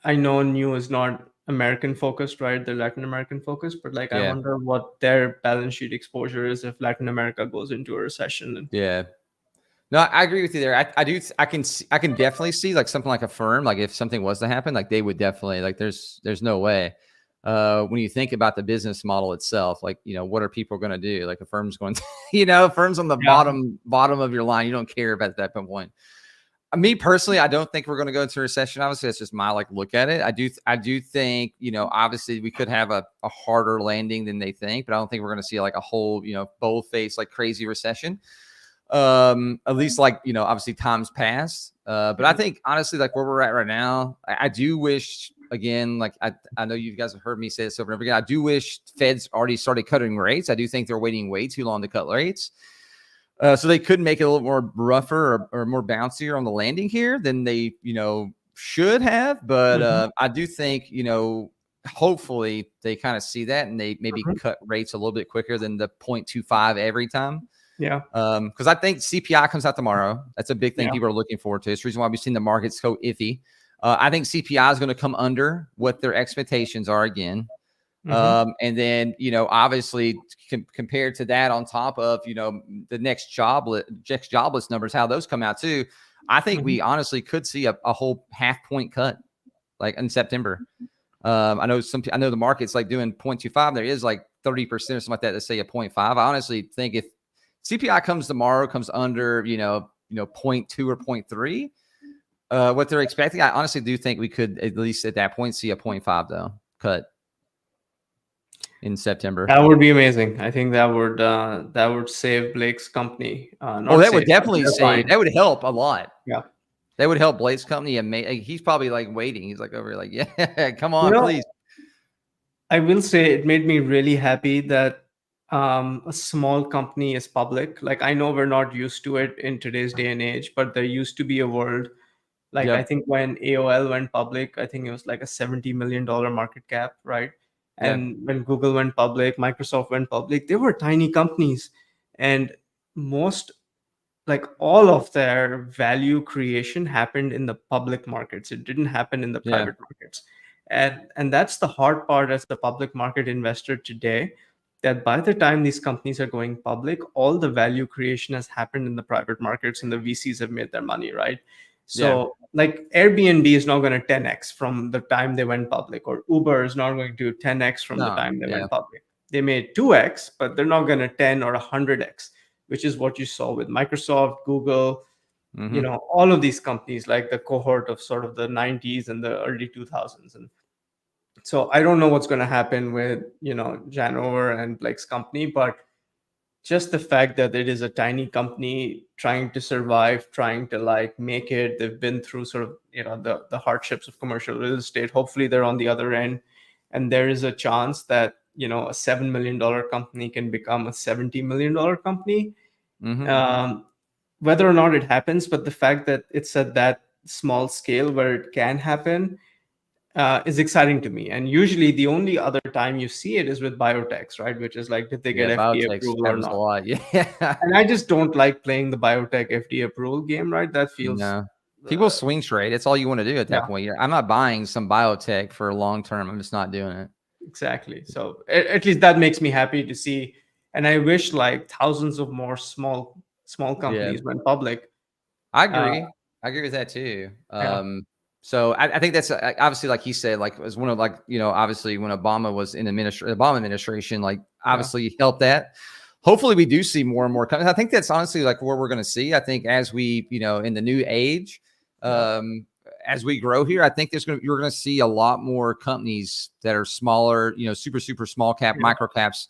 I know New is not American focused, right? They're Latin American focused, but like, I wonder what their balance sheet exposure is if Latin America goes into a recession. No, I agree with you there. I can definitely see like something like Affirm, like if something was to happen, like they would definitely, like there's no way. When you think about the business model itself, like, what are people going to do? Like Affirm's going to, Affirm's on the bottom of your line. You don't care about that point. Me personally, I don't think we're going to go into a recession. Obviously, that's just my look at it. I do think, obviously we could have a harder landing than they think, but I don't think we're going to see like a whole, bold face, like crazy recession. At least obviously times past. But I think honestly, like where we're at right now, I do wish, again, like I know you guys have heard me say this over and over again. I do wish Fed's already started cutting rates. I do think they're waiting way too long to cut rates. So they could make it a little more rougher or more bouncier on the landing here than they, should have. But I do think, hopefully they kind of see that and they maybe cut rates a little bit quicker than the 0.25 every time. Yeah. Because I think CPI comes out tomorrow. That's a big thing Yeah. people are looking forward to. It's the reason why we've seen the markets go iffy. I think CPI is going to come under what their expectations are again. And then, obviously compared to that, on top of, the next jobless numbers, how those come out too, I think we honestly could see a whole 0.5 point cut like in September. I know the market's like doing 0.25. There is like 30% or something like that to say a 0.5. I honestly think if CPI comes tomorrow, comes under, 0.2 or 0.3, what they're expecting, I honestly do think we could at least at that point see a 0.5 though cut in September. That would be amazing. I think that would save Blake's company. That would definitely save. That would help a lot. Yeah, that would help Blake's company. And he's probably like waiting. He's like over here, like, yeah, come on, please. I will say it made me really happy that a small company is public. Like, I know we're not used to it in today's day and age, but there used to be a world. Like, I think when AOL went public, I think it was like a $70 million market cap, right? And when Google went public, Microsoft went public, they were tiny companies. And all of their value creation happened in the public markets. It didn't happen in the private markets. And that's the hard part as the public market investor today, that by the time these companies are going public, all the value creation has happened in the private markets and the VCs have made their money, right? So like Airbnb is not going to 10x from the time they went public, or Uber is not going to 10x from the time they went public. They made 2x, but they're not going to 10 or 100x, which is what you saw with Microsoft, Google, all of these companies, like the cohort of sort of the 90s and the early 2000s. And so I don't know what's going to happen with, Janover and Blake's company, but just the fact that it is a tiny company trying to survive, trying to like make it, they've been through sort of, the hardships of commercial real estate. Hopefully they're on the other end. And there is a chance that, a $7 million company can become a $70 million company. Whether or not it happens, but the fact that it's at that small scale where it can happen is exciting to me. And usually the only other time you see it is with biotechs, right? Which is like, did they get FDA approval or not? A lot. Yeah. And I just don't like playing the biotech FDA approval game, right? That feels... People swing trade. It's all you want to do at that point. I'm not buying some biotech for long term. I'm just not doing it. Exactly. So at least that makes me happy to see. And I wish like thousands of more small companies went public. I agree. I agree with that too. So I think that's obviously, like he said, like as one of obviously when Obama was in Obama administration, like obviously helped that. Hopefully we do see more and more companies. I think that's honestly like where we're going to see. I think as we, in the new age, as we grow here, I think you're going to see a lot more companies that are smaller, super, super small cap, micro caps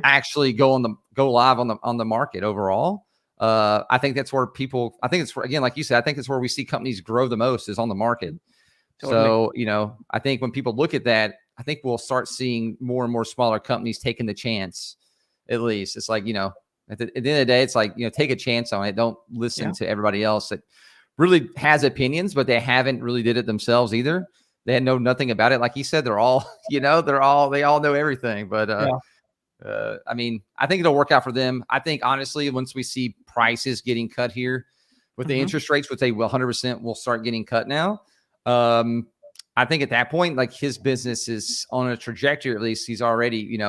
actually go live on the market overall. I think that's where again, like you said, I think it's where we see companies grow the most is on the market. Totally. So, I think when people look at that, I think we'll start seeing more and more smaller companies taking the chance. At least it's like, at the end of the day, it's like, take a chance on it. Don't listen to everybody else that really has opinions, but they haven't really did it themselves either. They know nothing about it. Like you said, they're all, they all know everything, but, I mean, I think it'll work out for them. I think honestly, once we see prices getting cut here with the interest rates, which they will 100% will start getting cut now. I think at that point, like his business is on a trajectory, at least he's already,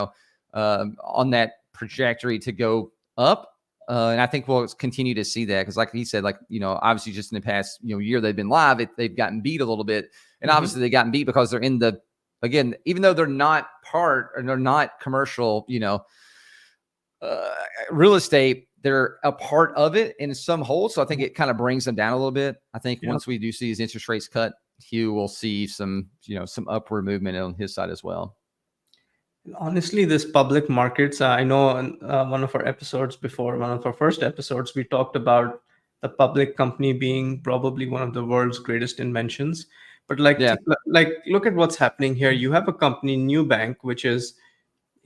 on that trajectory to go up. And I think we'll continue to see that because like he said, like, obviously just in the past, year they've been live, they've gotten beat a little bit. And obviously they gotten beat because they're in the, again, even though they're not part or they're not commercial, real estate, they're a part of it in some holes. So I think it kind of brings them down a little bit. I think once we do see his interest rates cut, Hugh will see some upward movement on his side as well. Honestly, this public markets, I know in one of our first episodes, we talked about the public company being probably one of the world's greatest inventions. But look at what's happening here. You have a company, Nubank, which is,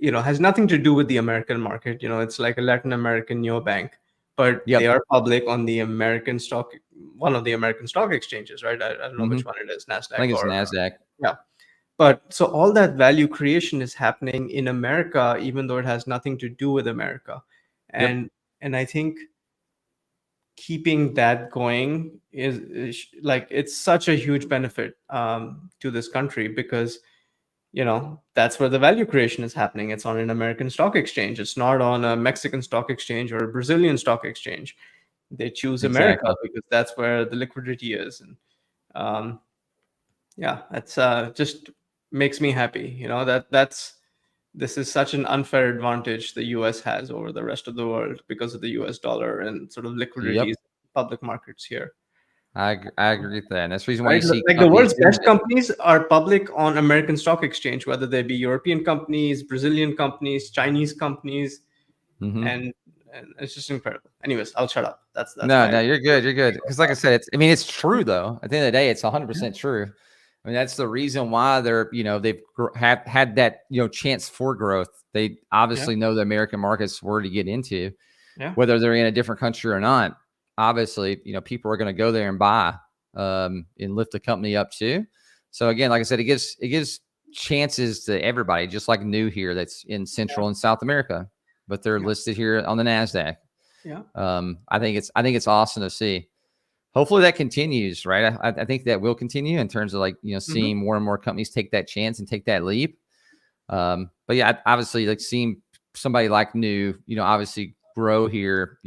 has nothing to do with the American market. It's like a Latin American neobank, but they are public on the one of the American stock exchanges, right? I don't know which one it is, NASDAQ. I think it's NASDAQ. Yeah. But so all that value creation is happening in America, even though it has nothing to do with America. Yep. And I think keeping that going is like it's such a huge benefit to this country, because that's where the value creation is happening. It's on an American stock exchange. It's not on a Mexican stock exchange or a Brazilian stock exchange. They choose America Exactly. because that's where the liquidity is. And yeah, that's just makes me happy. That's this is such an unfair advantage the US has over the rest of the world because of the US dollar and sort of Yep. liquidities public markets here. I agree with that. And that's the reason why you Right? see Like the companies world's doing best it. companies are public on American stock exchange, whether they be European companies, Brazilian companies, Chinese companies, Mhm. and it's just incredible. Anyways, I'll shut up. That's No, my no, you're good. You're good. Because, like I said, it's true though. At the end of the day, it's 100% true. I mean, that's the reason why they've have had that chance for growth. They yeah obviously know the American markets where to get into, yeah whether they're in a different country or not. Obviously, people are going to go there and buy and lift the company up too. So again, like I said, it gives chances to everybody, just like New here that's in Central and South America, but they're yeah listed here on the NASDAQ. yeah I think it's awesome to see. Hopefully that continues, right? I think that will continue in terms of hmm seeing more and more companies take that chance and take that leap. But yeah, obviously like seeing somebody like New, obviously grow here,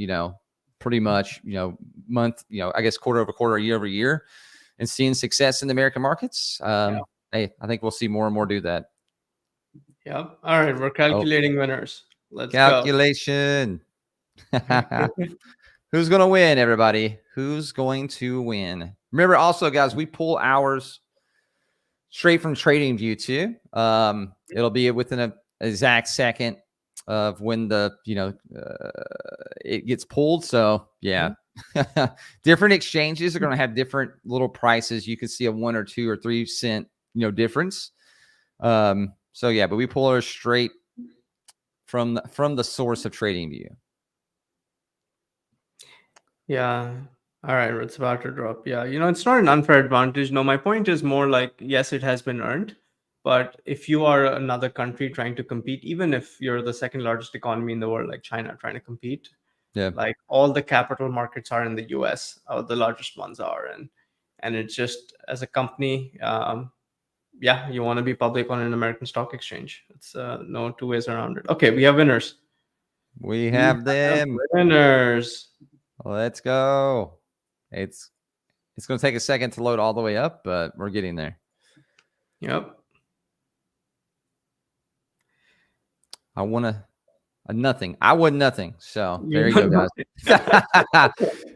pretty much, month, I guess quarter over quarter, year over year, and seeing success in the American markets. yeah Hey, I think we'll see more and more do that. yeah. All right, we're Oh, calculating winners. Let's go. calculation. Who's going to win, everybody? Who's going to win? Remember, also, guys, we pull ours straight from TradingView too. It'll be within an exact second of when it gets pulled. So yeah, different exchanges are going to have different little prices. You can see a 1 or 2 or 3 cent difference. So yeah, but we pull ours straight from the source of TradingView. Yeah. All right, it's about to drop. Yeah, it's not an unfair advantage. No, my point is more like, yes, it has been earned, but if you are another country trying to compete, even if you're the second largest economy in the world, like China, trying to compete, Yeah. like all the capital markets are in the US, the largest ones are, and it's just as a company, yeah, you want to be public on an American stock exchange. It's no two ways around it. Okay, we have winners. We We have have them. winners. Let's go. It's going to take a second to load all the way up, but we're getting there. Yep. I want a nothing. I won nothing. So there you You go, guys.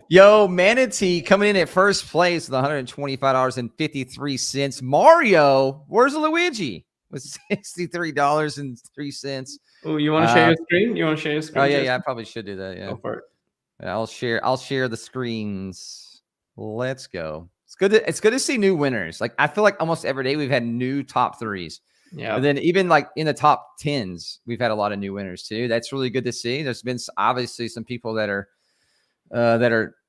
Yo, Manatee coming in at first place with $125.53. Mario, where's Luigi? With $63.03. Oh, you want to share your screen? You want to share your Oh screen? yeah, Jason? yeah. I probably should do that. Yeah. Go for it. I'll share the screens. Let's go. It's good to see new winners. Like I feel like almost every day we've had new top threes. Yeah. And then even like in the top 10s, we've had a lot of new winners too. That's really good to see. There's been obviously some people that are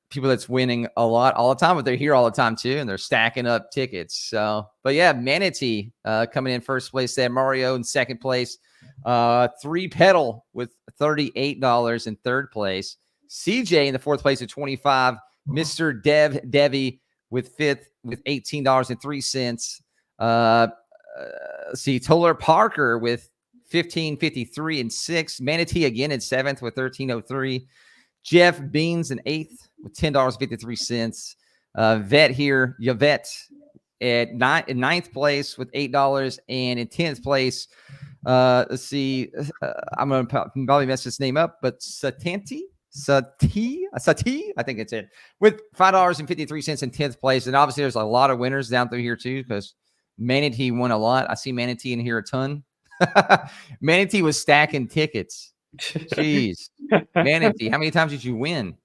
people that's winning a lot all the time, but they're here all the time too, and they're stacking up tickets. So, but yeah, Manatee coming in first place there, Mario in second place, 3 Pedal with $38 in third place, CJ in the fourth place at 25, Mr. Devi with fifth with $18.03. See Toller Parker with 15.53 and 6, Manatee again in seventh with 13.03. Jeff Beans in eighth with $10.53. Vet here, Yvette at ninth place with $8, and in 10th place, let's see, I'm gonna probably mess this name up, but Sati, I think it's it, with $5.53 in 10th place. And obviously, there's a lot of winners down through here too, because Manatee won a lot. I see Manatee in here a ton. Manatee was stacking tickets. Jeez. Manatee, how many times did you win?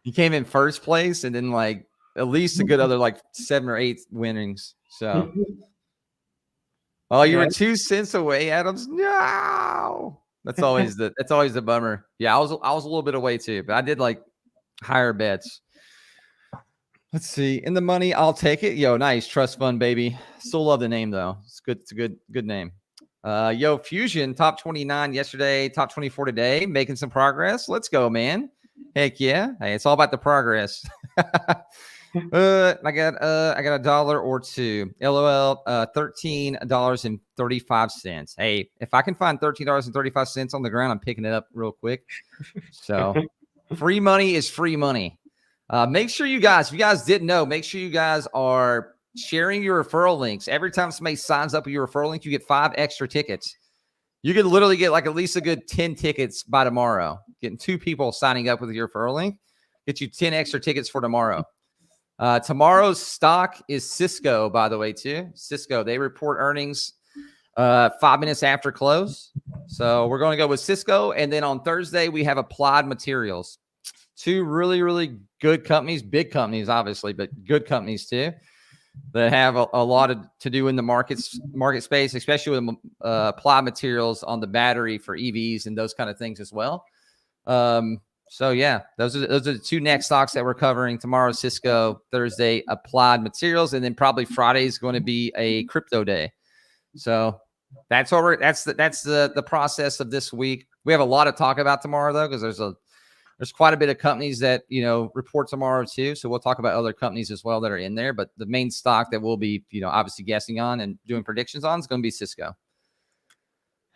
You came in first place and then like at least a good other like 7 or 8 winnings. So you were 2 cents away, Adams. No. That's always the bummer. Yeah, I was a little bit away too, but I did like higher bets. Let's see. In the money, I'll take it. Yo, nice. Trust fund, baby. Still love the name though. It's good. It's a good name. Yo, Fusion, top 29 yesterday, top 24 today, making some progress. Let's go, man. Heck yeah. Hey, it's all about the progress. I got a dollar or two. LOL, $13.35. Hey, if I can find $13.35 on the ground, I'm picking it up real quick. So free money is free money. Make sure you guys, if you guys didn't know, make sure you guys are sharing your referral links. Every time somebody signs up with your referral link, you get 5 extra tickets. You could literally get like at least a good 10 tickets by tomorrow. Getting 2 people signing up with your referral link, get you 10 extra tickets for tomorrow. Tomorrow's stock is Cisco, by the way, too. Cisco, they report earnings 5 minutes after close. So we're going to go with Cisco. And then on Thursday, we have Applied Materials. 2 really, really good companies, big companies, obviously, but good companies too, that have a lot to do in the market space, especially with Applied Materials on the battery for EVs and those kind of things as well. So yeah, those are the 2 next stocks that we're covering tomorrow. Cisco, Thursday, Applied Materials, and then probably Friday is going to be a crypto day. So that's the process of this week. We have a lot to talk about tomorrow though, because there's quite a bit of companies that, report tomorrow too. So we'll talk about other companies as well that are in there. But the main stock that we'll be, obviously guessing on and doing predictions on is going to be Cisco.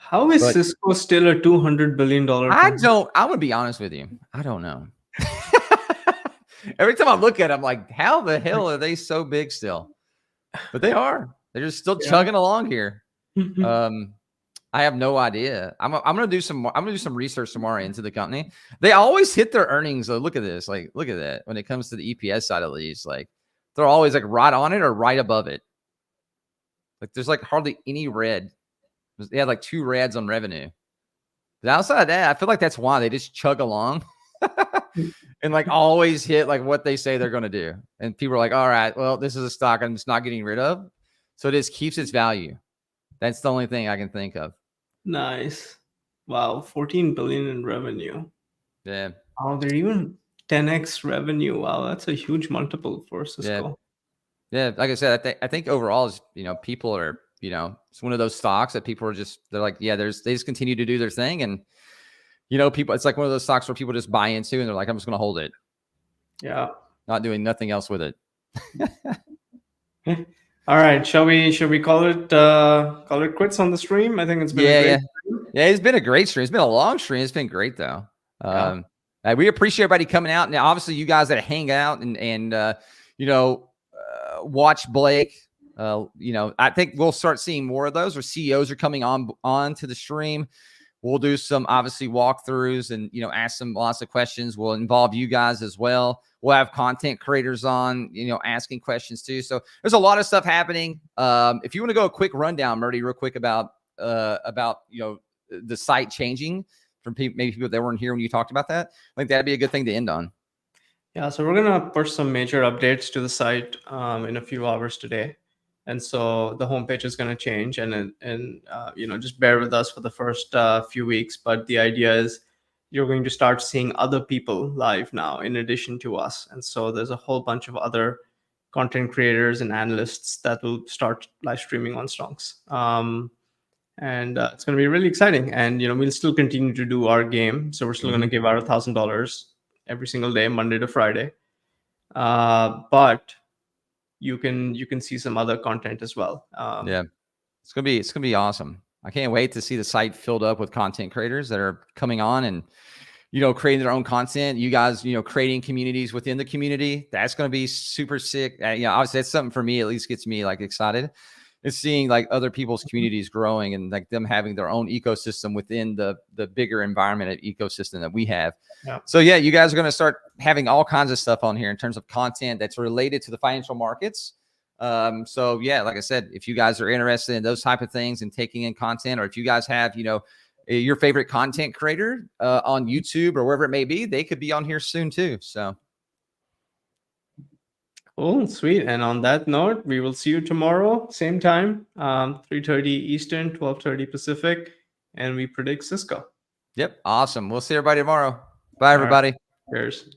How is Cisco still a $200 billion company? I'm going to be honest with you. I don't know. Every time I look at it, I'm like, how the hell are they so big still? But they are. They're just still chugging along here. I have no idea. I'm gonna do some research tomorrow into the company. They always hit their earnings. Look at this. Like, look at that. When it comes to the EPS side, at least, like they're always like right on it or right above it. Like there's like hardly any red. They had like 2 reds on revenue. But outside of that, I feel like that's why they just chug along and like always hit like what they say they're gonna do. And people are like, all right, well, this is a stock I'm just not getting rid of. So it just keeps its value. That's the only thing I can think of. Nice. Wow. 14 billion in revenue. Yeah. Oh, they're even 10x revenue. Wow. That's a huge multiple for Cisco. Yeah. Like I said, I think overall is, people are, it's one of those stocks that people are they're like, yeah, they just continue to do their thing. And, people, it's like one of those stocks where people just buy into and they're like, I'm just going to hold it. Yeah. Not doing nothing else with it. All right, shall we call it quits on the stream? I think it's been a great stream. Yeah, it's been a great stream. It's been a long stream. It's been great though. We appreciate everybody coming out. Now, obviously, you guys that hang out and watch Blake. I think we'll start seeing more of those. Or CEOs are coming on to the stream. We'll do some obviously walkthroughs and ask them lots of questions. We'll involve you guys as well. We'll have content creators on, asking questions too. So there's a lot of stuff happening. If you want to go a quick rundown, Murdy, real quick about the site changing from maybe people that weren't here when you talked about that, I think that'd be a good thing to end on. Yeah, so we're gonna push some major updates to the site in a few hours today, and so the homepage is gonna change, and just bear with us for the first few weeks. But the idea is, you're going to start seeing other people live now in addition to us. And so there's a whole bunch of other content creators and analysts that will start live streaming on Stonks. And it's going to be really exciting. And, we'll still continue to do our game. So we're still going to give out $1,000 every single day, Monday to Friday. But you can see some other content as well. It's going to be awesome. I can't wait to see the site filled up with content creators that are coming on and, creating their own content. You guys, creating communities within the community. That's going to be super sick. Obviously that's something for me, at least gets me like excited. It's seeing like other people's communities growing and like them having their own ecosystem within the bigger environment of ecosystem that we have. Yeah. So yeah, you guys are going to start having all kinds of stuff on here in terms of content that's related to the financial markets. So yeah, like I said, if you guys are interested in those type of things and taking in content, or if you guys have, your favorite content creator on YouTube or wherever it may be, they could be on here soon too. So. Cool, sweet. And on that note, we will see you tomorrow, same time, 3:30 Eastern, 12:30 Pacific, and we predict Cisco. Yep. Awesome. We'll see everybody tomorrow. Bye, everybody. Cheers.